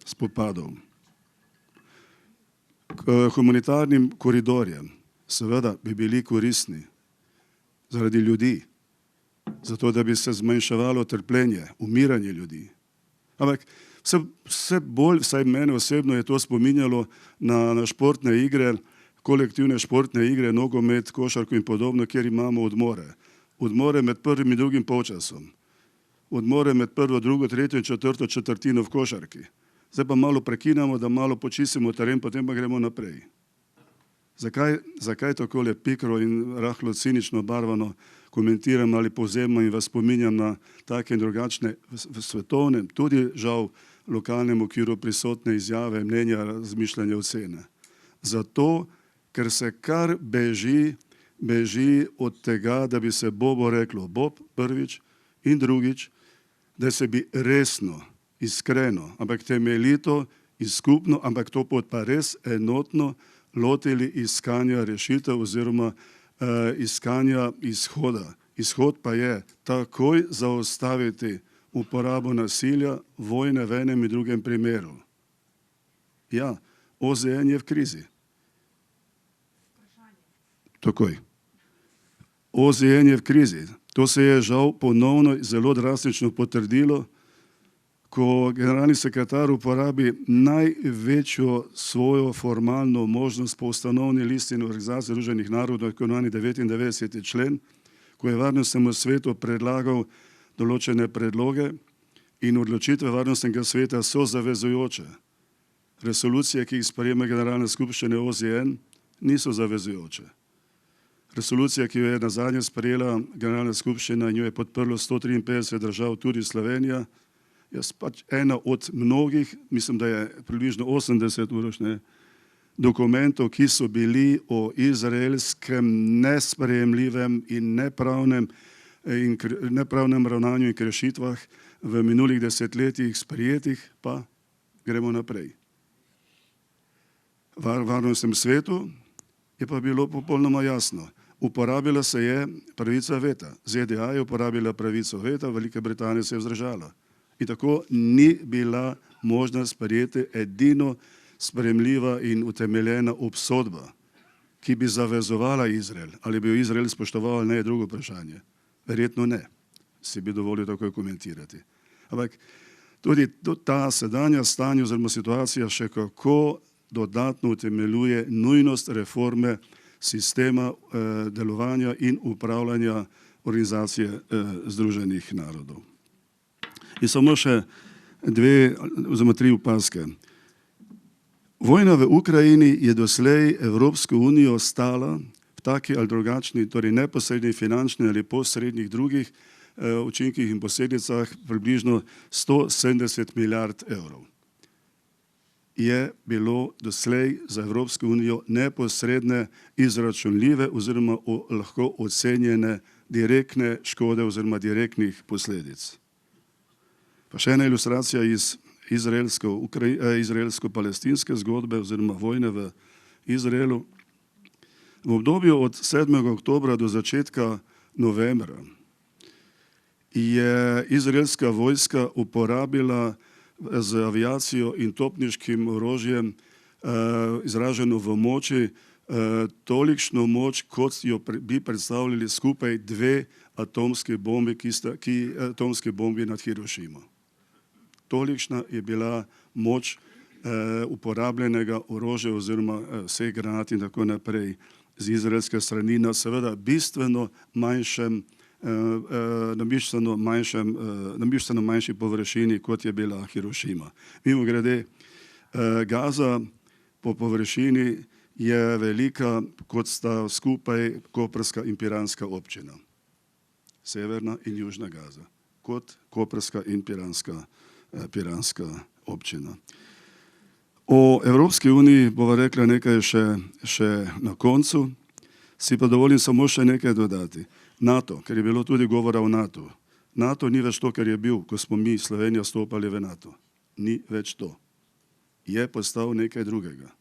spopadov, k humanitarnim koridorjem, seveda bi bili koristni zaradi ljudi, zato da bi se zmanjševalo trpljenje, umiranje ljudi. Ampak vse bolj, vsaj mene osebno je to spominjalo na športne igre, kolektivne športne igre, nogomet, košarko in podobno, kjer imamo odmore. Odmore med prvim in drugim polčasom. Odmore med prvo, drugo, tretjo in četrto četrtino v košarki. Zdaj pa malo prekinemo, da malo počistimo teren, potem pa gremo naprej. Zakaj takole pikro in rahlo cinično barvano komentiram ali povzemam in vas spominjam na take in drugačne v svetovnem, tudi žal lokalnem okviru prisotne izjave, mnenja, razmišljanja, ocene? Zato, ker se kar beži od tega, da bi se Bobo reklo Bob prvič in drugič, da se bi resno, iskreno, ampak temeljito in skupno, ampak to pot pa res enotno lotili iskanja rešitev oziroma iskanja izhoda. Izhod pa je takoj zaustaviti uporabo nasilja, vojne v enem in drugem primeru. Ja, OZN je v krizi. Takoj. OZN je v krizi. To se je žal ponovno zelo drastično potrdilo, ko generalni sekretar uporabi največjo svojo formalno možnost po ustanovni listini Organizacije združenih narodov, tako imenovani 99. člen, ko je Varnostnemu svetu predlagal določene predloge in odločitve Varnostnega sveta so zavezujoče. Resolucije, ki jih sprejema Generalna skupščina OZN, niso zavezujoče. Resolucija, ki jo je nazadnje sprejela Generalna skupščina in jo je podprlo 153 držav, tudi Slovenija, je pač ena od mnogih, mislim, da je približno 80 dokumentov, ki so bili o izraelskem nesprejemljivem in nepravnem ravnanju in krešitvah v minulih desetletjih sprejetih, pa gremo naprej. V Varnostnem svetu je pa bilo popolnoma jasno. Uporabila se je pravica veta. ZDA je uporabila pravico veta, Velika Britanija se je vzdržala. In tako ni bila možna sprejeti edino sprejemljiva in utemeljena obsodba, ki bi zavezovala Izrael. Ali bi jo Izrael spoštoval ali ne, je drugo vprašanje. Verjetno ne. Si bi dovolil takoj komentirati. Ampak tudi ta sedanja stanje oziroma situacija še kako dodatno utemeljuje nujnost reforme sistema delovanja in upravljanja Organizacije združenih narodov. In samo še dve oziroma tri opazke. Vojna v Ukrajini je doslej Evropsko unijo stala v taki ali drugačni, torej neposredni finančni ali posrednih drugih učinkih in posledicah približno 170 milijard evrov. Je bilo doslej za Evropsko unijo neposredne, izračunljive oziroma lahko ocenjene direktne škode oziroma direktnih posledic. Pa še ena ilustracija iz izraelsko-palestinske zgodbe oziroma vojne v Izraelu. V obdobju od 7. oktobra do začetka novembra je izraelska vojska uporabila z aviacijo in topniškim orožjem izraženo v moči tolikšno moč, kot jo bi predstavljali skupaj dve atomske bombi nad Hirošimo. Tolikšna je bila moč uporabljenega orožja oziroma vseh granat in tako naprej z izraelske strani na seveda bistveno manjši površini, kot je bila Hirošima. Mimogrede, Gaza po površini je velika, kot sta skupaj koprska in piranska občina. Severna in južna Gaza, kot koprska in piranska občina. O Evropski uniji bova rekla nekaj še na koncu, si pa dovolim samo še nekaj dodati. NATO, ker je bilo tudi govora o NATO. NATO ni več to, kar je bil, ko smo mi, Slovenija, stopali v NATO. Ni več to. Je postal nekaj drugega.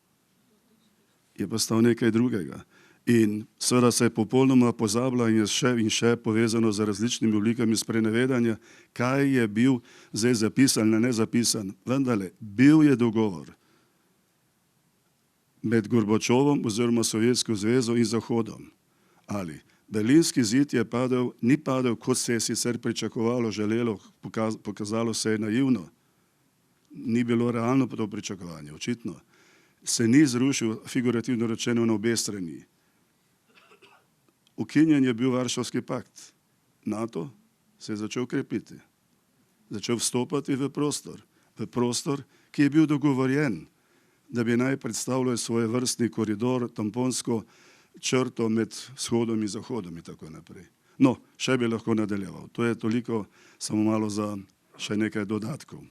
In seveda se je popolnoma pozabila in je še povezano z različnimi oblikami sprenevedanja, kaj je bil zdaj zapisan ali nezapisan. Vendarle, bil je dogovor med Gorbačovom oziroma Sovjetsko zvezo in Zahodom. Ali Berlinski zid je padel, ni padel, kot se je sicer pričakovalo, želelo, pokazalo se je naivno. Ni bilo realno to pričakovanje, očitno. Se ni zrušil, figurativno rečeno, na obe strani. Ukinjen je bil Varšavski pakt. NATO se je začel krepiti. Začel vstopati v prostor, ki je bil dogovorjen, da bi naj predstavljal svoj vrstni koridor, tamponsko črto med vzhodom in zahodom in tako naprej. No, še bi lahko nadaljeval. To je toliko, samo malo za še nekaj dodatkov.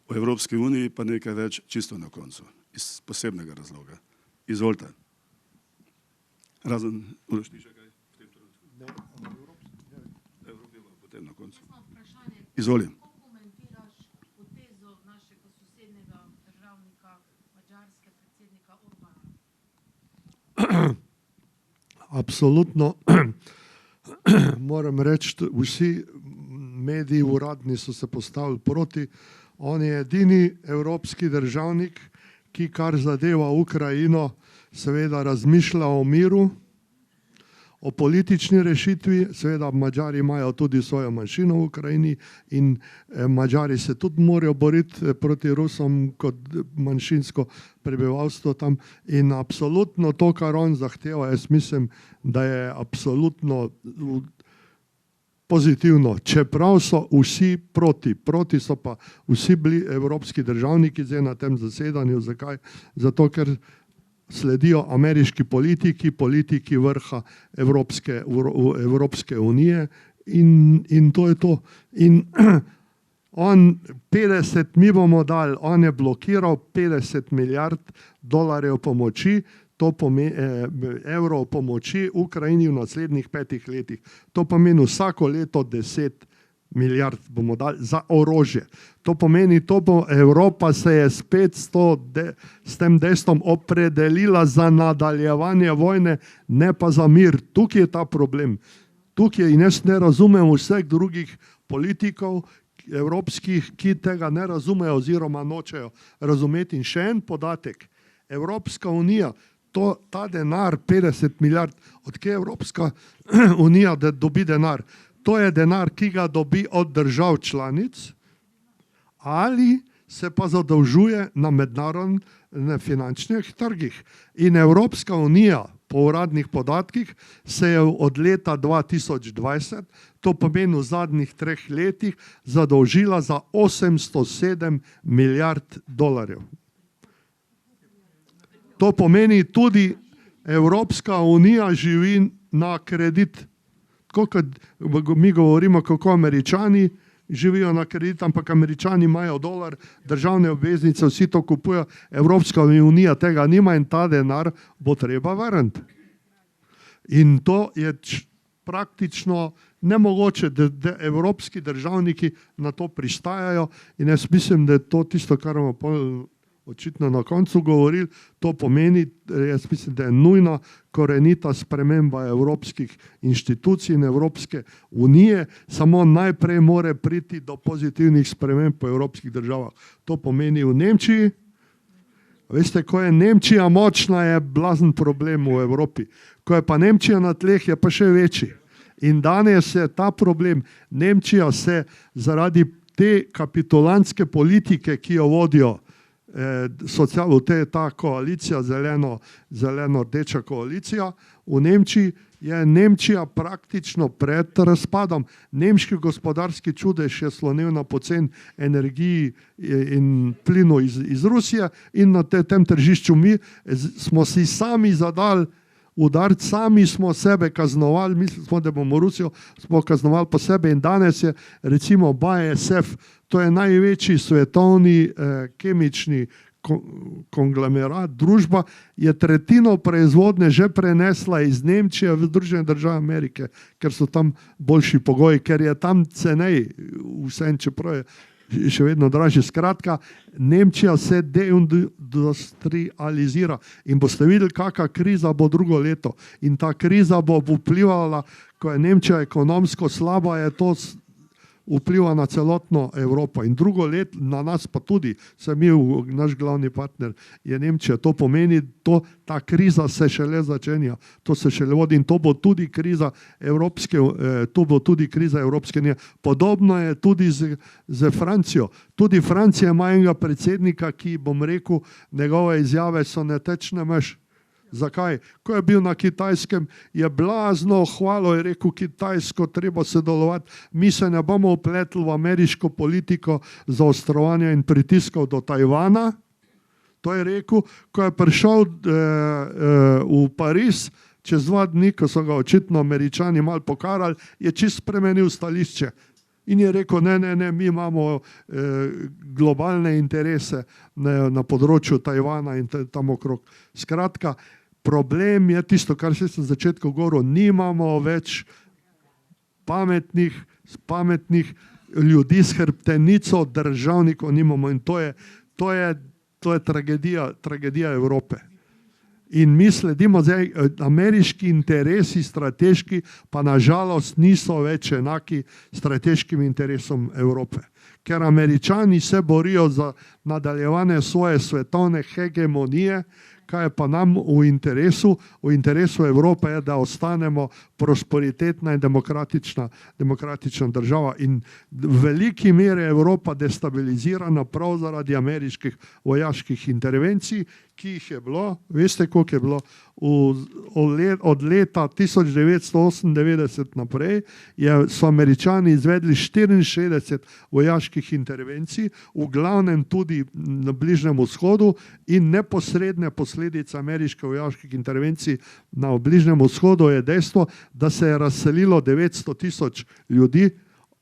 O Evropski uniji pa nekaj več čisto na koncu, iz posebnega razloga. Izvolite. Razen, Uroš, ti še kaj v tem trenutku? Evropi pa potem na koncu. Izvoli. Absolutno moram reči, vsi mediji uradni so se postavili proti. On je edini evropski državnik, ki kar zadeva Ukrajino, seveda razmišlja o miru, o politični rešitvi. Seveda Madžari imajo tudi svojo manjšino v Ukrajini in Madžari se tudi morajo boriti proti Rusom kot manjšinsko prebivalstvo tam. In absolutno to, kar on zahteva, jaz mislim, da je absolutno pozitivno. Čeprav so vsi proti. Proti so pa vsi bili evropski državniki zdaj na tem zasedanju. Zakaj? Zato, ker sledijo ameriški politiki vrha Evropske unije in to je to. In on 50, mi bomo dali, on je blokiral 50 milijard dolarjev pomoči, to pomeni evrov pomoči Ukrajini v naslednjih 5 letih. To pomeni vsako leto 10 milijard bomo dali za orožje. To pomeni, Evropa se je spet s tem dejstvom opredelila za nadaljevanje vojne, ne pa za mir. Tukaj je ta problem. Tukaj in jaz ne razumem vseh drugih politikov evropskih, ki tega ne razumejo oziroma nočejo razumeti. In še en podatek. Evropska unija, ta denar, 50 milijard, odkje Evropska unija dobi denar? To je denar, ki ga dobi od držav članic ali se pa zadolžuje na mednarodnih finančnih trgih. In Evropska unija, po uradnih podatkih, se je od leta 2020, to pomeni v zadnjih 3 letih, zadolžila za 807 milijard dolarjev. To pomeni, tudi Evropska unija živi na kredit. tako kot mi govorimo, kako Američani živijo na kredit, ampak Američani imajo dolar, državne obveznice, vsi to kupujejo, Evropska unija tega nima in ta denar bo treba vrniti. In to je praktično nemogoče, da evropski državniki na to pristajajo in jaz mislim, da je to tisto, kar bomo očitno na koncu govorili, to pomeni, jaz mislim, da je nujna korenita sprememba evropskih inštitucij in Evropske unije, samo najprej more priti do pozitivnih sprememb po evropskih državah. To pomeni v Nemčiji. Veste, ko je Nemčija močna, je blazen problem v Evropi. Ko je pa Nemčija na tleh, je pa še večji. In danes je ta problem. Nemčija se zaradi te kapitulantske politike, ki jo vodijo ta koalicija, zeleno-rdeča koalicija, v Nemčiji je Nemčija praktično pred razpadom. Nemški gospodarski čudež je slonel na poceni energiji in plinu iz Rusije in na tem tržišču mi smo si sami zadali udariti, sami smo sebe kaznovali, mislili smo, da bomo Rusijo smo kaznovali po sebe in danes je recimo BASF, to je največji svetovni kemični konglomerat, družba je tretjino proizvodnje že prenesla iz Nemčije v Združene države Amerike, ker so tam boljši pogoji, ker je tam cenej, vsem čeprav je še vedno dražje. Skratka, Nemčija se deindustrializira in boste videli, kakšna kriza bo drugo leto. In ta kriza bo vplivala, ko je Nemčija ekonomsko slaba, je to vpliva na celotno Evropo. In drugo leto, na nas pa tudi, naš glavni partner je Nemčija. To pomeni, ta kriza se šele začenja, to se šele vodi in to bo tudi kriza Evropske unije. Podobno je tudi z Francijo. Tudi Francija ima enega predsednika, ki, bom rekel, njegove izjave so netečne meš. Zakaj? Ko je bil na Kitajskem, je blazno hvalo, je rekel Kitajsko, treba sodelovati, mi se ne bomo upletli v ameriško politiko zaostrovanja in pritiskov do Tajvana. To je rekel, ko je prišel v Pariz, čez 2 dni, ko so ga očitno Američani malo pokarali, je čisto spremenil stališče. In je rekel, ne, mi imamo globalne interese na področju Tajvana in tam okrog. Skratka, problem je tisto, kar se na začetku govoril, nimamo več pametnih ljudi s hrbtenico, državnikov nimamo in to je tragedija Evrope. In mi sledimo zdaj, ameriški interesi strateški, pa nažalost niso več enaki strateškim interesom Evrope. Ker Američani se borijo za nadaljevanje svoje svetovne hegemonije, kaj je pa nam v interesu Evrope je, da ostanemo prosperitetna in demokratična država. In v veliki meri je Evropa destabilizirana prav zaradi ameriških vojaških intervencij, ki jih je bilo, veste koliko je bilo, od leta 1998 naprej so Američani izvedli 64 vojaških intervencij, v glavnem tudi na Bližnjem vzhodu in neposredne posledice ameriških vojaških intervencij na Bližnjem vzhodu je dejstvo, da se je razselilo 900 000 ljudi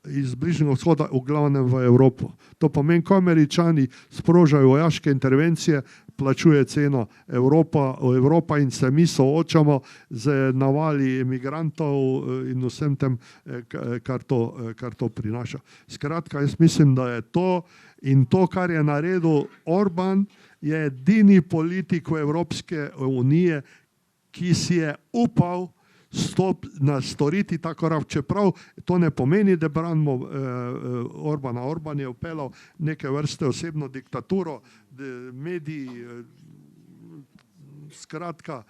iz Bližnjega vzhoda, v glavnem v Evropo. To pomeni, ko Američani sprožajo vojaške intervencije, plačuje ceno Evropa in se mi soočamo z navali emigrantov in vsem tem, kar to prinaša. Skratka, jaz mislim, da je to in to, kar je naredil Orban, je edini politik v Evropske unije, ki si je upal storiti tako rav, čeprav to ne pomeni, da branimo Orbana. Orban je upeljal neke vrste osebno diktaturo, mediji, skratka,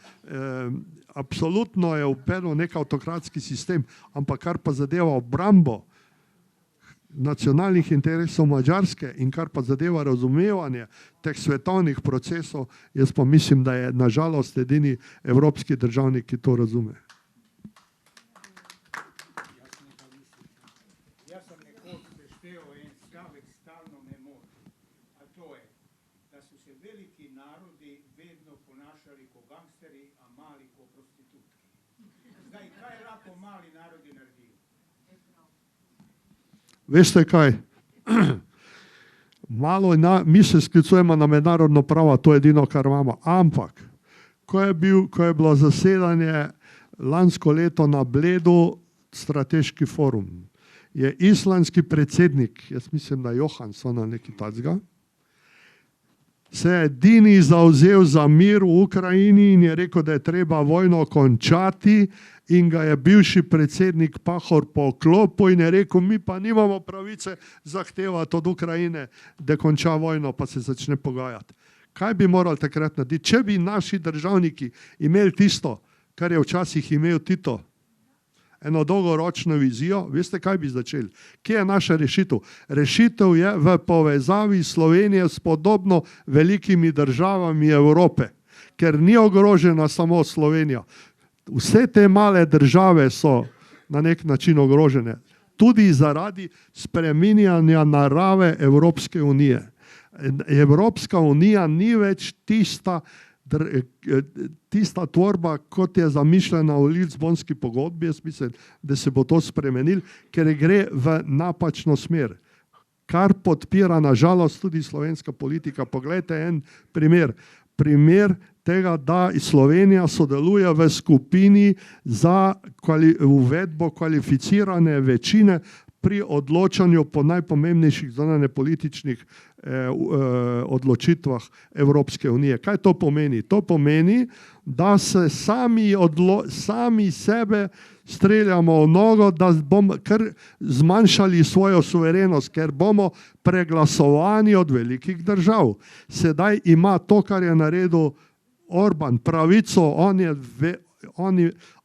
absolutno je upeljal nek avtokratski sistem, ampak kar pa zadeva obrambo nacionalnih interesov Madžarske in kar pa zadeva razumevanje teh svetovnih procesov, jaz pa mislim, da je nažalost edini evropski državnik, ki to razume. Kaj lahko mali narodi naredijo? Veste kaj? Mi se sklicujemo na mednarodno pravo, to je edino, kar imamo. Ampak, ko je bilo zasedanje lansko leto na Bledu, strateški forum, je islandski predsednik, jaz mislim, da Johansson ali nekaj takega, se je edini zavzel za mir v Ukrajini in je rekel, da je treba vojno končati, in ga je bivši predsednik Pahor poklopil in je rekel, mi pa nimamo pravice zahtevati od Ukrajine, da konča vojno, pa se začne pogajati. Kaj bi morali takrat narediti? Če bi naši državniki imeli tisto, kar je včasih imel Tito, eno dolgoročno vizijo, veste, kaj bi začeli? Kje je naša rešitev? Rešitev je v povezavi Slovenije s podobno velikimi državami Evrope, ker ni ogrožena samo Slovenija. Vse te male države so na nek način ogrožene, tudi zaradi spreminjanja narave Evropske unije. Evropska unija ni več tista tvorba, kot je zamišljena v Lizbonski pogodbi. Jaz mislim, da se bo to spremenil, ker gre v napačno smer, kar podpira na žalost tudi slovenska politika. Poglejte en primer tega, da Slovenija sodeluje v skupini za uvedbo kvalificirane večine pri odločanju po najpomembnejših zunanjepolitičnih odločitvah Evropske unije. Kaj to pomeni? To pomeni, da se sami sebe streljamo v nogo, da bomo kar zmanjšali svojo suverenost, ker bomo preglasovani od velikih držav. Sedaj ima to, kar je naredil Orban, pravico,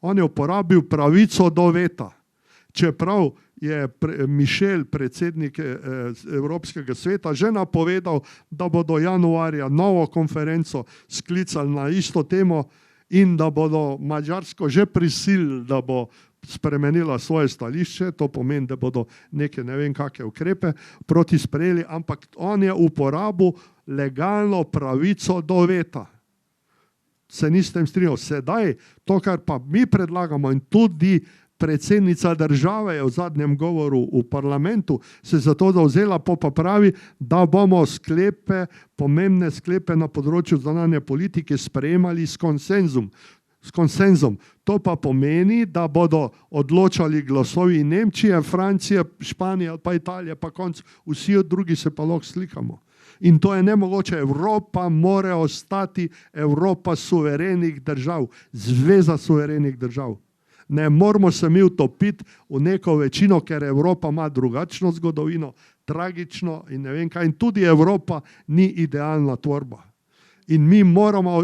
on je uporabil pravico do veta. Čeprav je Mišel, predsednik Evropskega sveta, že napovedal, da bodo januarja novo konferenco sklicali na isto temo in da bodo Madžarsko že prisilili, da bo spremenila svoje stališče. To pomeni, da bodo neke ne vem kakšne ukrepe proti sprejeli, ampak on je uporabil legalno pravico do veta. Se ni s tem strinjal. Sedaj, to, kar pa mi predlagamo, in tudi predsednica države je v zadnjem govoru v parlamentu se za to zavzela, pa pravi, da bomo pomembne sklepe na področju zunanje politike sprejemali s konsenzom. To pa pomeni, da bodo odločali glasovi Nemčije, Francije, Španije pa Italije, pa konc, vsi drugi se pa lahko slikamo. In to je nemogoče. Evropa mora ostati Evropa suverenih držav, zveza suverenih držav. Ne moramo se mi utopiti v neko večino, ker Evropa ima drugačno zgodovino, tragično in ne vem kaj. In tudi Evropa ni idealna tvorba. In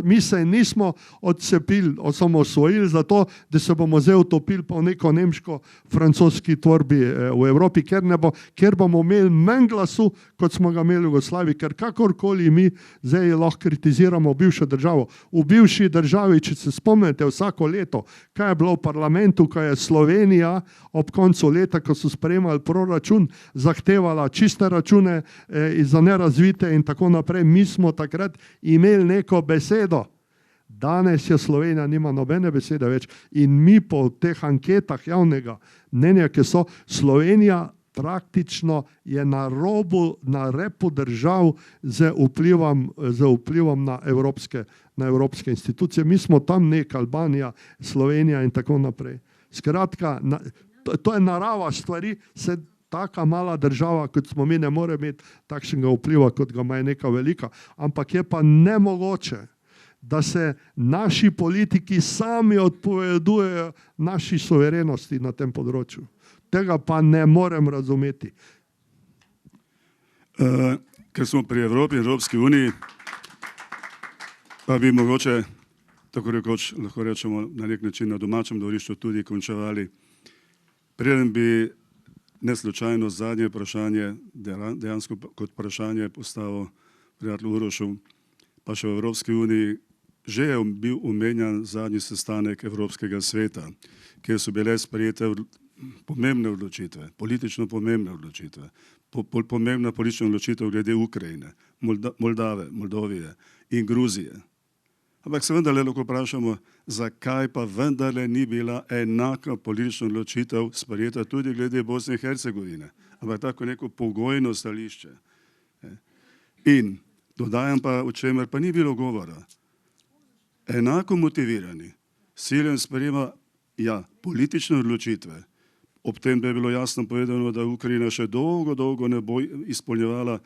mi se nismo odcepili, osamosvojili zato, da se bomo zdaj utopili po neko nemško-francoski tvorbi v Evropi, ker bomo imeli manj glasu, kot smo ga imeli v Jugoslaviji, ker kakorkoli mi zdaj lahko kritiziramo bivšo državo. V bivši državi, če se spomnite vsako leto, kaj je bilo v parlamentu, ko je Slovenija ob koncu leta, ko so sprejemali proračun, zahtevala čiste račune za nerazvite in tako naprej. Mi smo takrat imeli neko besedo. Danes je Slovenija nima nobene besede več in mi po teh anketah javnega mnenja, ki so, Slovenija praktično je na repu držav z vplivom na evropske institucije. Mi smo tam nek Albanija, Slovenija in tako naprej. Skratka, to je narava stvari, taka mala država, kot smo mi, ne more imeti takšnega vpliva, kot ga ima neka velika. Ampak je pa nemogoče, da se naši politiki sami odpovedujejo naši suverenosti na tem področju. Tega pa ne morem razumeti. Ker smo pri Evropi in Evropski uniji, pa bi mogoče, tako rekoč, lahko rečemo na nek način na domačem dvorišču tudi končevali. Preden bi neslučajno zadnje vprašanje, dejansko kot vprašanje postavil prijatelj Urošu, pa še v Evropski uniji, že je bil omenjan zadnji sestanek Evropskega sveta, kjer so bile sprejete pomembne odločitve, politično pomembne odločitve, pomembna politična odločitev glede Ukrajine, Moldavije in Gruzije. Ampak se vendarle lahko vprašamo, zakaj pa vendarle ni bila enaka politična odločitev sprejeta tudi glede Bosne in Hercegovine, ampak tako neko pogojno stališče. In dodajam pa, o čemer pa ni bilo govora. Enako motivirani, ciljem sprejema politične odločitve, ob tem, da je bilo jasno povedano, da Ukrajina še dolgo ne bo izpolnjevala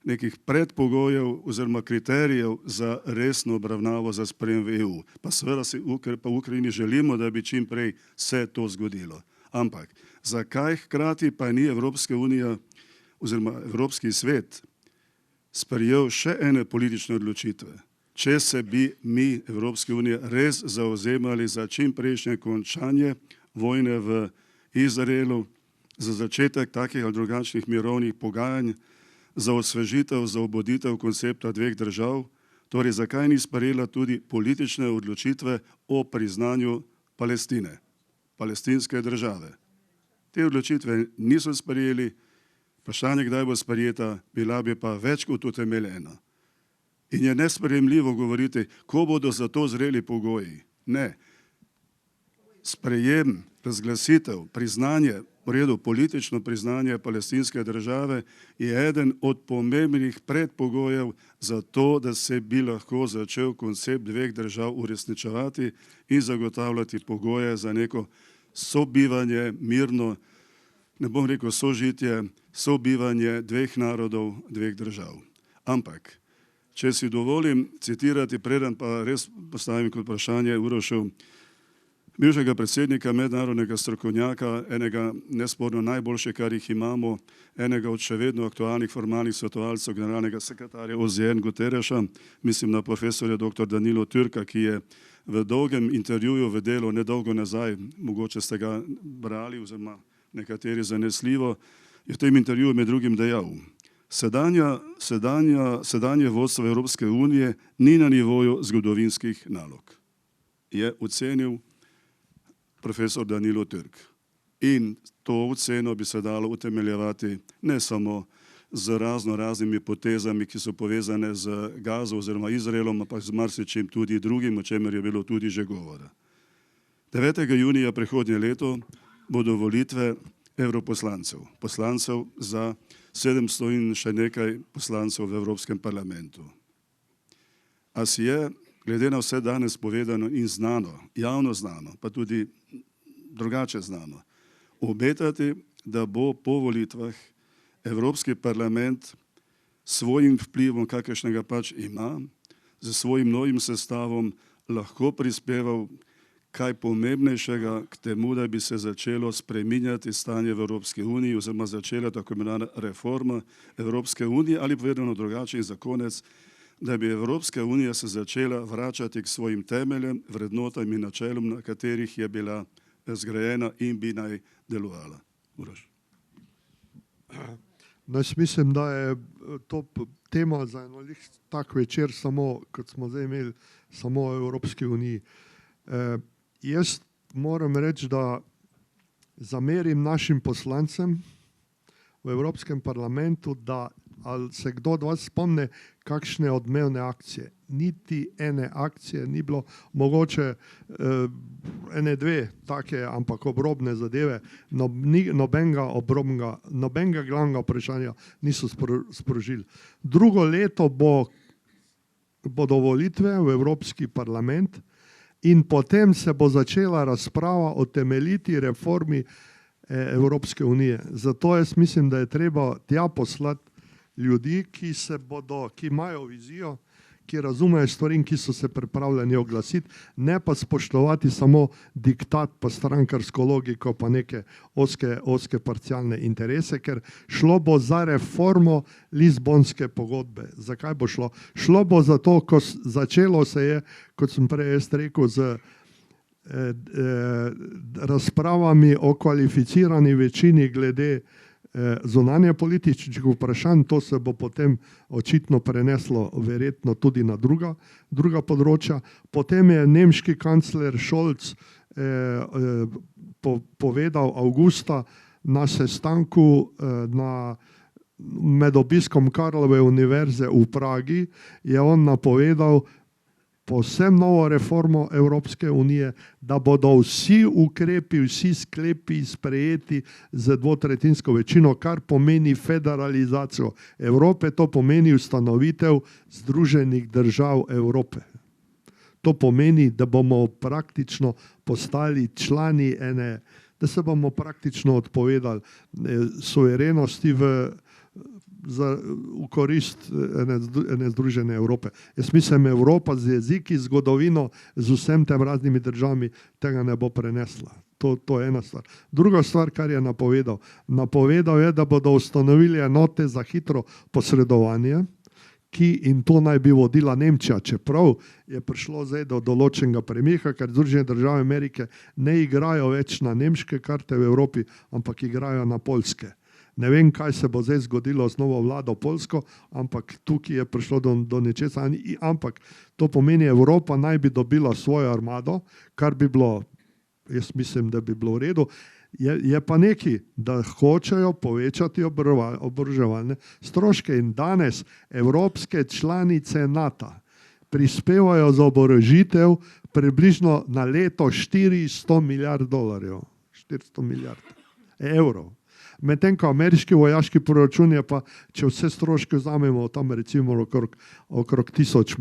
nekih predpogojev oziroma kriterijev za resno obravnavo za sprejem v EU. Pa seveda pa v Ukrajini želimo, da bi čim prej se to zgodilo. Ampak zakaj hkrati pa ni Evropska unija oziroma Evropski svet sprejel še ene politične odločitve, če se bi mi, Evropska unija, res zauzemali za čim prejšnje končanje vojne v Izraelu, za začetek takih ali drugačnih mirovnih pogajanj, za osvežitev, za obuditev koncepta dveh držav, torej zakaj ni sprejela tudi politične odločitve o priznanju Palestine, palestinske države. Te odločitve niso sprejeli, vprašanje, kdaj bo sprejeta, bila bi pa več kot utemeljena. In je nesprejemljivo govoriti, ko bodo za to zreli pogoji. Ne. Sprejem, razglasitev, priznanje, v redu, politično priznanje palestinske države je eden od pomembnih predpogojev za to, da se bi lahko začel koncept dveh držav uresničevati in zagotavljati pogoje za neko sobivanje, mirno, ne bom rekel sožitje, sobivanje dveh narodov, dveh držav. Ampak, če si dovolim citirati, preden pa res postavim kot vprašanje Urošu, bivšega predsednika, mednarodnega strokovnjaka, enega nesporno najboljše, kar jih imamo, enega od še vedno aktualnih formalnih svetovalcev generalnega sekretarja OZN Guterreša, mislim na profesorja dr. Danilo Türka, ki je v dolgem intervjuju v Delu nedolgo nazaj, mogoče ste ga brali oziroma nekateri zanesljivo, je v tem intervjuju med drugim dejal: sedanje vodstvo Evropske unije ni na nivoju zgodovinskih nalog. Je ocenil profesor Danilo Türk. In to oceno bi se dalo utemeljevati ne samo z raznimi potezami, ki so povezane z Gazo oziroma Izraelom, ampak z marsičim tudi drugim, o čemer je bilo tudi že govora. 9. junija prihodnje leto bodo volitve evroposlancev, poslancev za 700 in še nekaj poslancev v Evropskem parlamentu. A si je, glede na vse danes povedano in znano, javno znano, pa tudi drugače znano, obetati, da bo po volitvah Evropski parlament svojim vplivom, kakršnega pač ima, z svojim novim sestavom lahko prispeval kaj pomembnejšega k temu, da bi se začelo spreminjati stanje v Evropski uniji oziroma začela tako imenovana reforma Evropske unije ali povedano drugače in za konec, da bi Evropska unija se začela vračati k svojim temeljem, vrednotam in načelom, na katerih je bila zgrajena in bi naj delovala. Uroš. No, jaz mislim, da je to tema za eno tak večer, samo, kot smo zdaj imeli, samo o Evropski uniji. Jaz moram reči, da zamerim našim poslancem v Evropskem parlamentu, da ali se kdo od vas spomne kakšne odmevne akcije. Niti ene akcije ni bilo, mogoče ene dve take, ampak obrobne zadeve, nobenega glavnega vprašanja niso sprožili. Drugo leto bodo volitve v Evropski parlament in potem se bo začela razprava o temeljiti reformi Evropske unije. Zato jaz mislim, da je treba tja poslati ljudi, ki imajo vizijo, ki razumejo stvari in ki so se pripravljeni oglasiti, ne pa spoštovati samo diktat pa strankarsko logiko pa neke ozke parcialne interese, ker šlo bo za reformo Lizbonske pogodbe. Zakaj bo šlo? Šlo bo za to, ko začelo se je, kot sem prej rekel, z razpravami o kvalificirani večini glede zunanje političnih vprašanj, to se bo potem očitno preneslo verjetno tudi na druga področja. Potem je nemški kancler Scholz povedal avgusta na sestanku med obiskom Karlove univerze v Pragi, je on napovedal povsem novo reformo Evropske unije, da bodo vsi ukrepi, vsi sklepi sprejeti z dvotretjinsko večino, kar pomeni federalizacijo Evrope, to pomeni ustanovitev Združenih držav Evrope. To pomeni, da bomo praktično postali člani da se bomo praktično odpovedali suverenosti v korist ene združene Evrope. Jaz mislim, Evropa z jeziki, zgodovino, z vsem tem raznimi državami tega ne bo prenesla. To je ena stvar. Druga stvar, kar je napovedal je, da bodo ustanovili enote za hitro posredovanje, in to naj bi vodila Nemčija, čeprav je prišlo zdaj do določenega premika, ker Združene države Amerike ne igrajo več na nemške karte v Evropi, ampak igrajo na poljske. Ne vem, kaj se bo zdaj zgodilo z novo vlado Poljsko, ampak tukaj je prišlo do nečesa, ampak to pomeni, Evropa naj bi dobila svojo armado, kar bi bilo, jaz mislim, da bi bilo v redu. Je pa nekaj, da hočejo povečati oboroževalne stroške in danes evropske članice NATO prispevajo za oborožitev približno na leto 400 milijard dolarjev, 400 milijard evrov. Medtem ko ameriški vojaški proračun je pa, če vse stroške vzamemo, tam recimo okrog 1000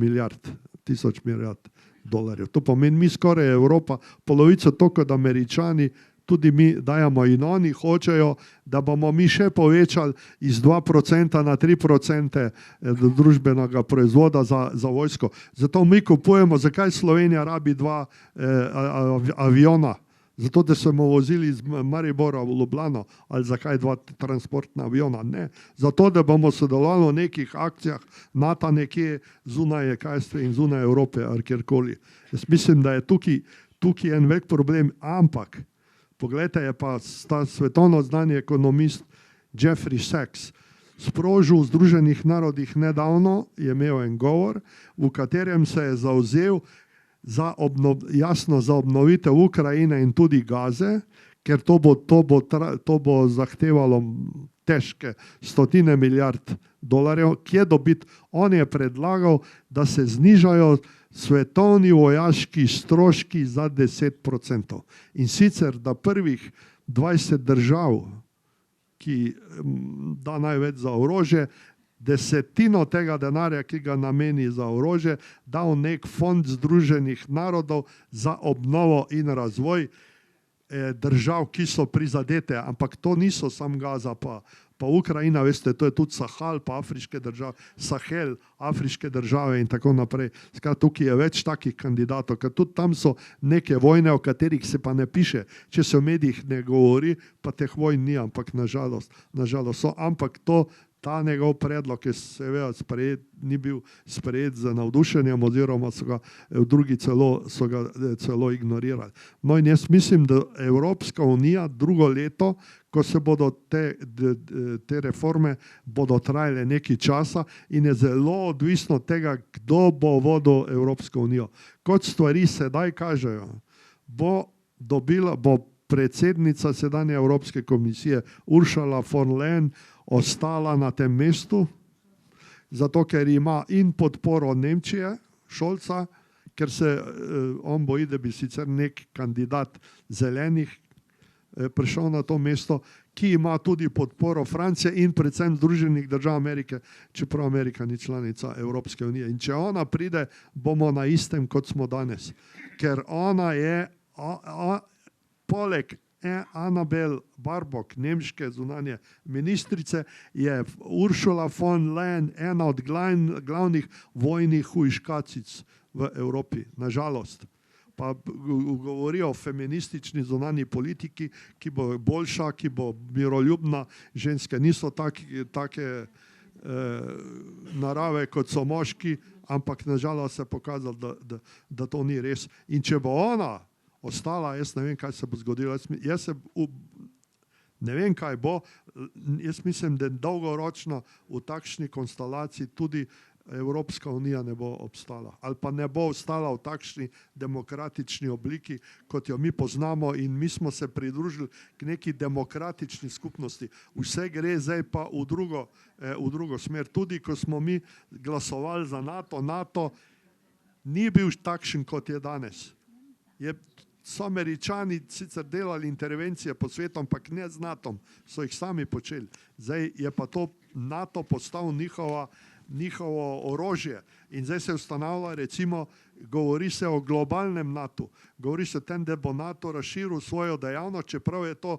milijard dolarjev. To pomeni, mi skoraj Evropa, polovico to kot Američani, tudi mi dajemo in oni hočejo, da bomo mi še povečali iz 2% na 3% družbenega proizvoda za vojsko. Zato mi kupujemo, zakaj Slovenija rabi 2 aviona? Zato, da smo vozili iz Maribora v Ljubljano, ali zakaj 2 transportna aviona? Ne. Zato, da bomo sodelovali v nekih akcijah NATO nekje zunaj in zunaj Evrope ali kjerkoli. Jaz mislim, da je tukaj en velik problem, ampak poglejte, je pa ta svetovno znani ekonomist Jeffrey Sachs sprožil v Združenih narodih nedavno, je imel en govor, v katerem se je zavzel za obnovitev Ukrajine in tudi Gaze, ker to bo zahtevalo težke stotine milijard dolarjev. Kje dobiti? On je predlagal, da se znižajo svetovni vojaški stroški za 10%. In sicer, da prvih 20 držav, ki da največ za orožje, 1/10 tega denarja, ki ga nameni za orožje, da v nek fond Združenih narodov za obnovo in razvoj držav, ki so prizadete. Ampak to niso samo Gaza pa Ukrajina, veste, to je tudi Sahel, pa afriške države, Sahel, afriške države in tako naprej. Skratka, tukaj je več takih kandidatov, ker tudi tam so neke vojne, o katerih se pa ne piše. Če se v medijih ne govori, pa teh vojn ni, ampak nažalost so. Ampak ta njegov predlog je seveda ni bil sprejet z navdušenjem oziroma so ga drugi celo ignorirali. No in jaz mislim, da Evropska unija drugo leto, ko se bodo te reforme bodo trajale nekaj časa in je zelo odvisno od tega, kdo bo vodil Evropsko unijo. Kot stvari sedaj kažejo, bo predsednica sedanje Evropske komisije Ursula von Leyen ostala na tem mestu, zato ker ima in podporo Nemčije, Scholza, ker se on boji, da bi sicer nek kandidat zelenih prišel na to mesto, ki ima tudi podporo Francije in predvsem Združenih držav Amerike, čeprav Amerika ni članica Evropske unije. In če ona pride, bomo na istem, kot smo danes. Ker ona je poleg Annabel Baerbock, nemške zunanje ministrice, je Ursula von Leyen ena od glavnih vojnih hujškacic v Evropi, nažalost. Pa govorijo o feministični zunanji politiki, ki bo boljša, ki bo miroljubna. Ženske niso take narave, kot so moški, ampak nažalost se je pokazalo, da to ni res. In če bo ona ostala, jaz ne vem, kaj se bo zgodilo. Ne vem, kaj bo. Jaz mislim, da dolgoročno v takšni konstelaciji tudi Evropska unija ne bo obstala. Ali pa ne bo ostala v takšni demokratični obliki, kot jo mi poznamo, in mi smo se pridružili k neki demokratični skupnosti. Vse gre zdaj pa v drugo smer. Tudi ko smo mi glasovali za NATO ni bil takšen, kot je danes. So Američani sicer delali intervencije po svetu, ampak ne z NATO-om, so jih sami počeli. Zdaj je pa to NATO postal njihovo orožje in zdaj se ustanavlja, recimo, govori se o globalnem NATO, govori se o tem, da bo NATO razširil svojo dejavnost, čeprav je to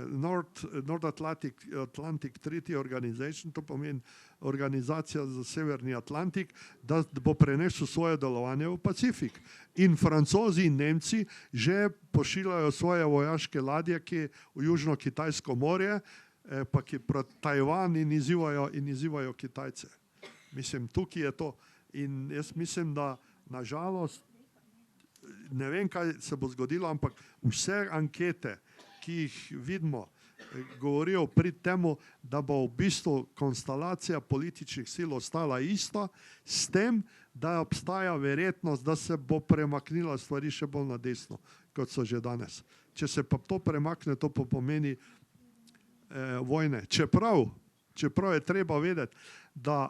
North Atlantic Treaty Organization, to pomeni organizacija za Severni Atlantik, da bo prenesel svoje delovanje v Pacifik. In Francozi in Nemci že pošiljajo svoje vojaške ladje, ki v Južno-Kitajsko morje, pa ki proti Tajvan in izzivajo Kitajce. Mislim, tukaj je to. In jaz mislim, da nažalost, ne vem, kaj se bo zgodilo, ampak vse ankete, ki jih vidimo, govorijo pri temu, da bo v bistvu konstelacija političnih sil ostala ista, s tem, da obstaja verjetnost, da se bo premaknila stvari še bolj na desno, kot so že danes. Če se pa to premakne, to pa pomeni vojne. Čeprav je treba vedeti, da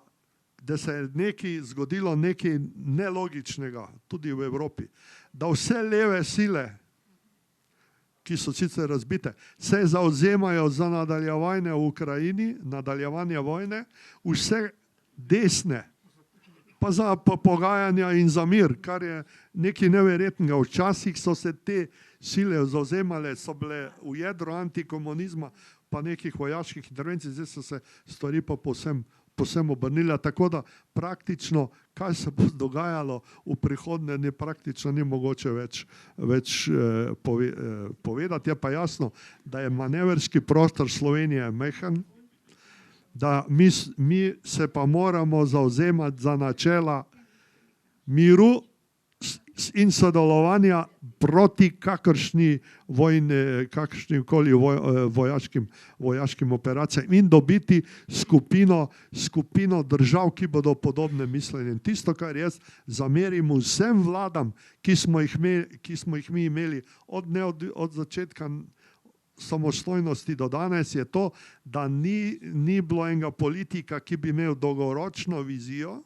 se je nekaj zgodilo, nekaj nelogičnega, tudi v Evropi, da vse leve sile, ki so sicer razbite, se zauzemajo za nadaljevanje v Ukrajini, nadaljevanje vojne, vse desne, pa za pogajanja in za mir, kar je nekaj neverjetnega. Včasih so se te sile zauzemale, so bile v jedru antikomunizma, pa nekih vojaških intervencij, zdaj so se stvari pa povsem obrnile, tako da praktično, kaj se bo dogajalo v prihodnje, praktično ni mogoče več povedati. Je pa jasno, da je manevrski prostor Slovenije majhen, da mi se pa moramo zauzemati za načela miru in sodelovanja proti kakršni vojni, kakršnikoli vojaškim operacijam in dobiti skupino držav, ki bodo podobne mišljenje. Tisto, kar jaz zamerim vsem vladam, ki smo jih mi imeli od začetka samostojnosti do danes, je to, da ni bilo enega politika, ki bi imel dolgoročno vizijo,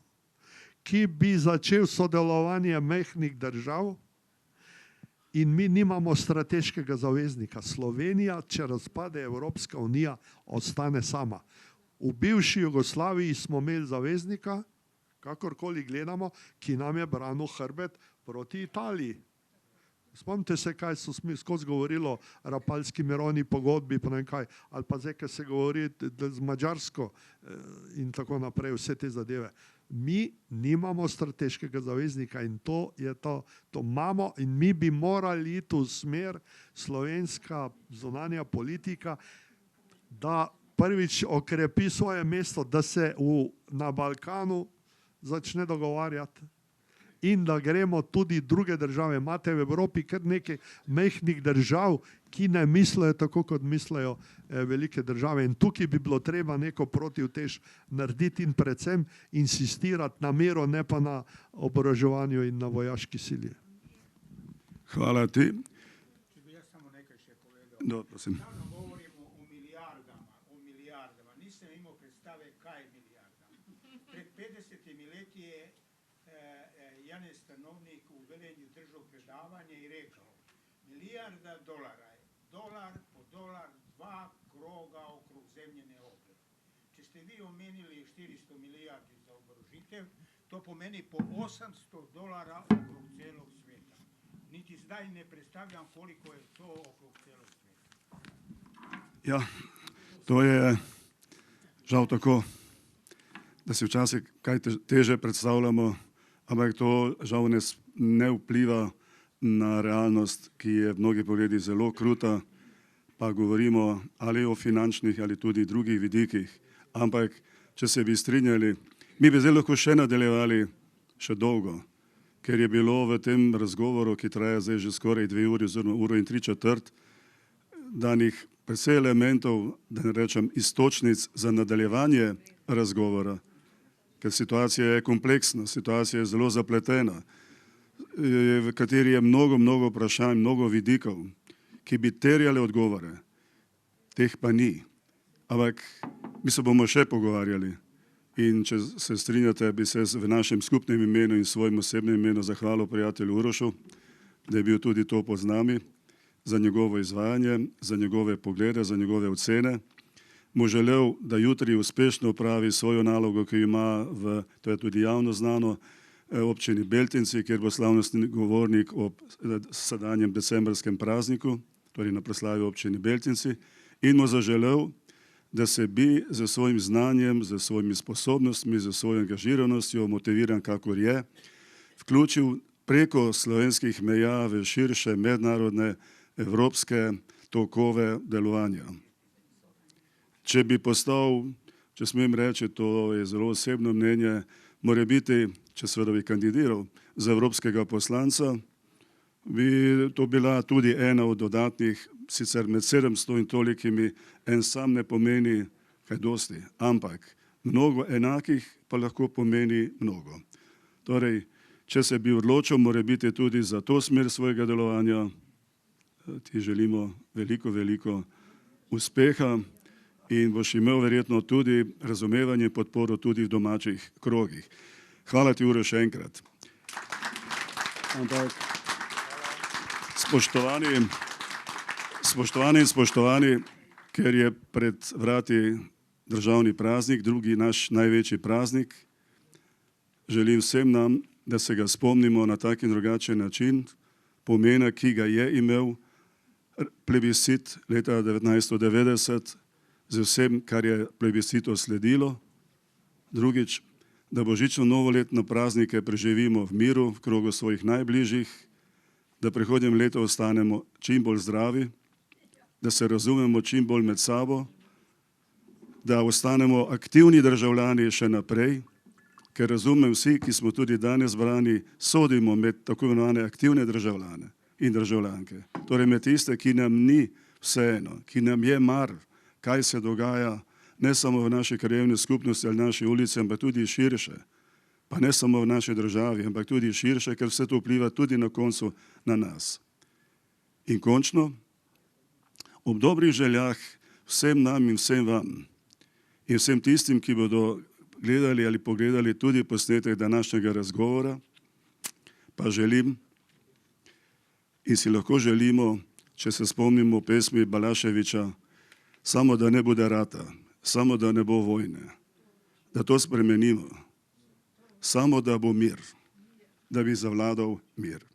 ki bi začel sodelovanje majhnih držav, in mi nimamo strateškega zaveznika. Slovenija, če razpade Evropska unija, ostane sama. V bivši Jugoslaviji smo imeli zaveznika, kakorkoli gledamo, ki nam je branil hrbet proti Italiji. Spomnite se, kaj so skozi govorilo o Rapalski mirovni pogodbi, pa ne vem kaj, ali pa zdaj, kaj se govori z Madžarsko in tako naprej, vse te zadeve. Mi nimamo strateškega zaveznika in to imamo in mi bi morali iti v smer slovenska zunanja politika, da prvič okrepi svoje mesto, da se na Balkanu začne dogovarjati in da gremo tudi druge države. Imate v Evropi kar nekaj majhnih držav, ki ne mislijo tako, kot mislijo velike države. In tukaj bi bilo treba neko protivtež narediti in predvsem insistirati na miru, ne pa na oboroževanju in na vojaški sili. Hvala ti. Če bi jaz samo nekaj še povedal. No, prosim. Stalno govorimo o milijardama. Nisem imel predstave, kaj je milijarda. Pred 50 leti je Janez Stanovnik v Velenju držal predavanje in rekel, milijarda dolara je, dolar po dolar, 2 kroga okrog zemljine oble. Če ste vi omenili 400 milijardi za oborožitev, to pomeni po $800 okrog celog sveta. Niti zdaj ne predstavljam, koliko je to okrog celog sveta. Ja, to je žal tako, da si včasih kaj teže predstavljamo, ampak to žal ne vpliva na realnost, ki je v mnogih pogledih zelo kruta, pa govorimo ali o finančnih ali tudi drugih vidikih. Ampak, če se bi strinjali, mi bi zdaj lahko še nadaljevali še dolgo, ker je bilo v tem razgovoru, ki traja zdaj že skoraj 2 uri oziroma 1,75 danih precej elementov, da ne rečem istočnic za nadaljevanje razgovora, ker situacija je kompleksna, situacija je zelo zapletena, v kateri je mnogo vprašanj, mnogo vidikov, ki bi terjali odgovore. Teh pa ni. Ampak mi se bomo še pogovarjali. in če se strinjate, bi se v našem skupnem imenu in svojem osebnem imenu zahvalil prijatelju Urošu, da je bil tudi to pod nami, za njegovo izvajanje, za njegove poglede, za njegove ocene. Mu želel, da jutri uspešno opravi svojo nalogo, ki jo ima to je tudi javno znano, občini Beltinci, kjer bo slavnostni govornik ob sedanjem decembrskem prazniku, torej na proslavi občini Beltinci, in mu zaželel, da se bi z svojim znanjem, z svojimi sposobnostmi, z svojo angažiranostjo, motiviran kakor je, vključil preko slovenskih meja v širše mednarodne evropske tokove delovanja. Če bi postal, če smem reči, to je zelo osebno mnenje, mora biti, če seveda bi kandidiral za evropskega poslanca, bi to bila tudi ena od dodatnih, sicer med 700 in tolikimi, en sam ne pomeni kaj dosti, ampak mnogo enakih pa lahko pomeni mnogo. Torej, če se bi odločil, mora biti tudi za to smer svojega delovanja, ti želimo veliko, veliko uspeha in boš imel verjetno tudi razumevanje in podporo tudi v domačih krogih. Hvala ti, Uroš, še enkrat. Ampak, spoštovani, ker je pred vrati državni praznik, drugi naš največji praznik, želim vsem nam, da se ga spomnimo na tak in drugačen način, pomena, ki ga je imel plebiscit leta 1990, z vsem, kar je plebiscitu sledilo. Drugič, da božično novoletno praznike preživimo v miru, v krogu svojih najbližjih, da prihodnjem letu ostanemo čim bolj zdravi, da se razumemo čim bolj med sabo, da ostanemo aktivni državljani še naprej, ker razumem vsi, ki smo tudi danes zbrani, sodimo med tako imenovane aktivne državljane in državljanke. Torej med tiste, ki nam ni vseeno, ki nam je mar, kaj se dogaja, ne samo v naši krajevni skupnosti ali naši ulici, ampak tudi širše. Pa ne samo v naši državi, ampak tudi širše, ker vse to vpliva tudi na koncu na nas. In končno, ob dobrih željah vsem nam in vsem vam in vsem tistim, ki bodo gledali ali pogledali tudi posnetek današnjega razgovora, pa želim in si lahko želimo, če se spomnimo pesmi Balaševića, samo da ne bude rata, samo da ne bo vojne, da to spremenimo, samo da bo mir, da bi zavladal mir.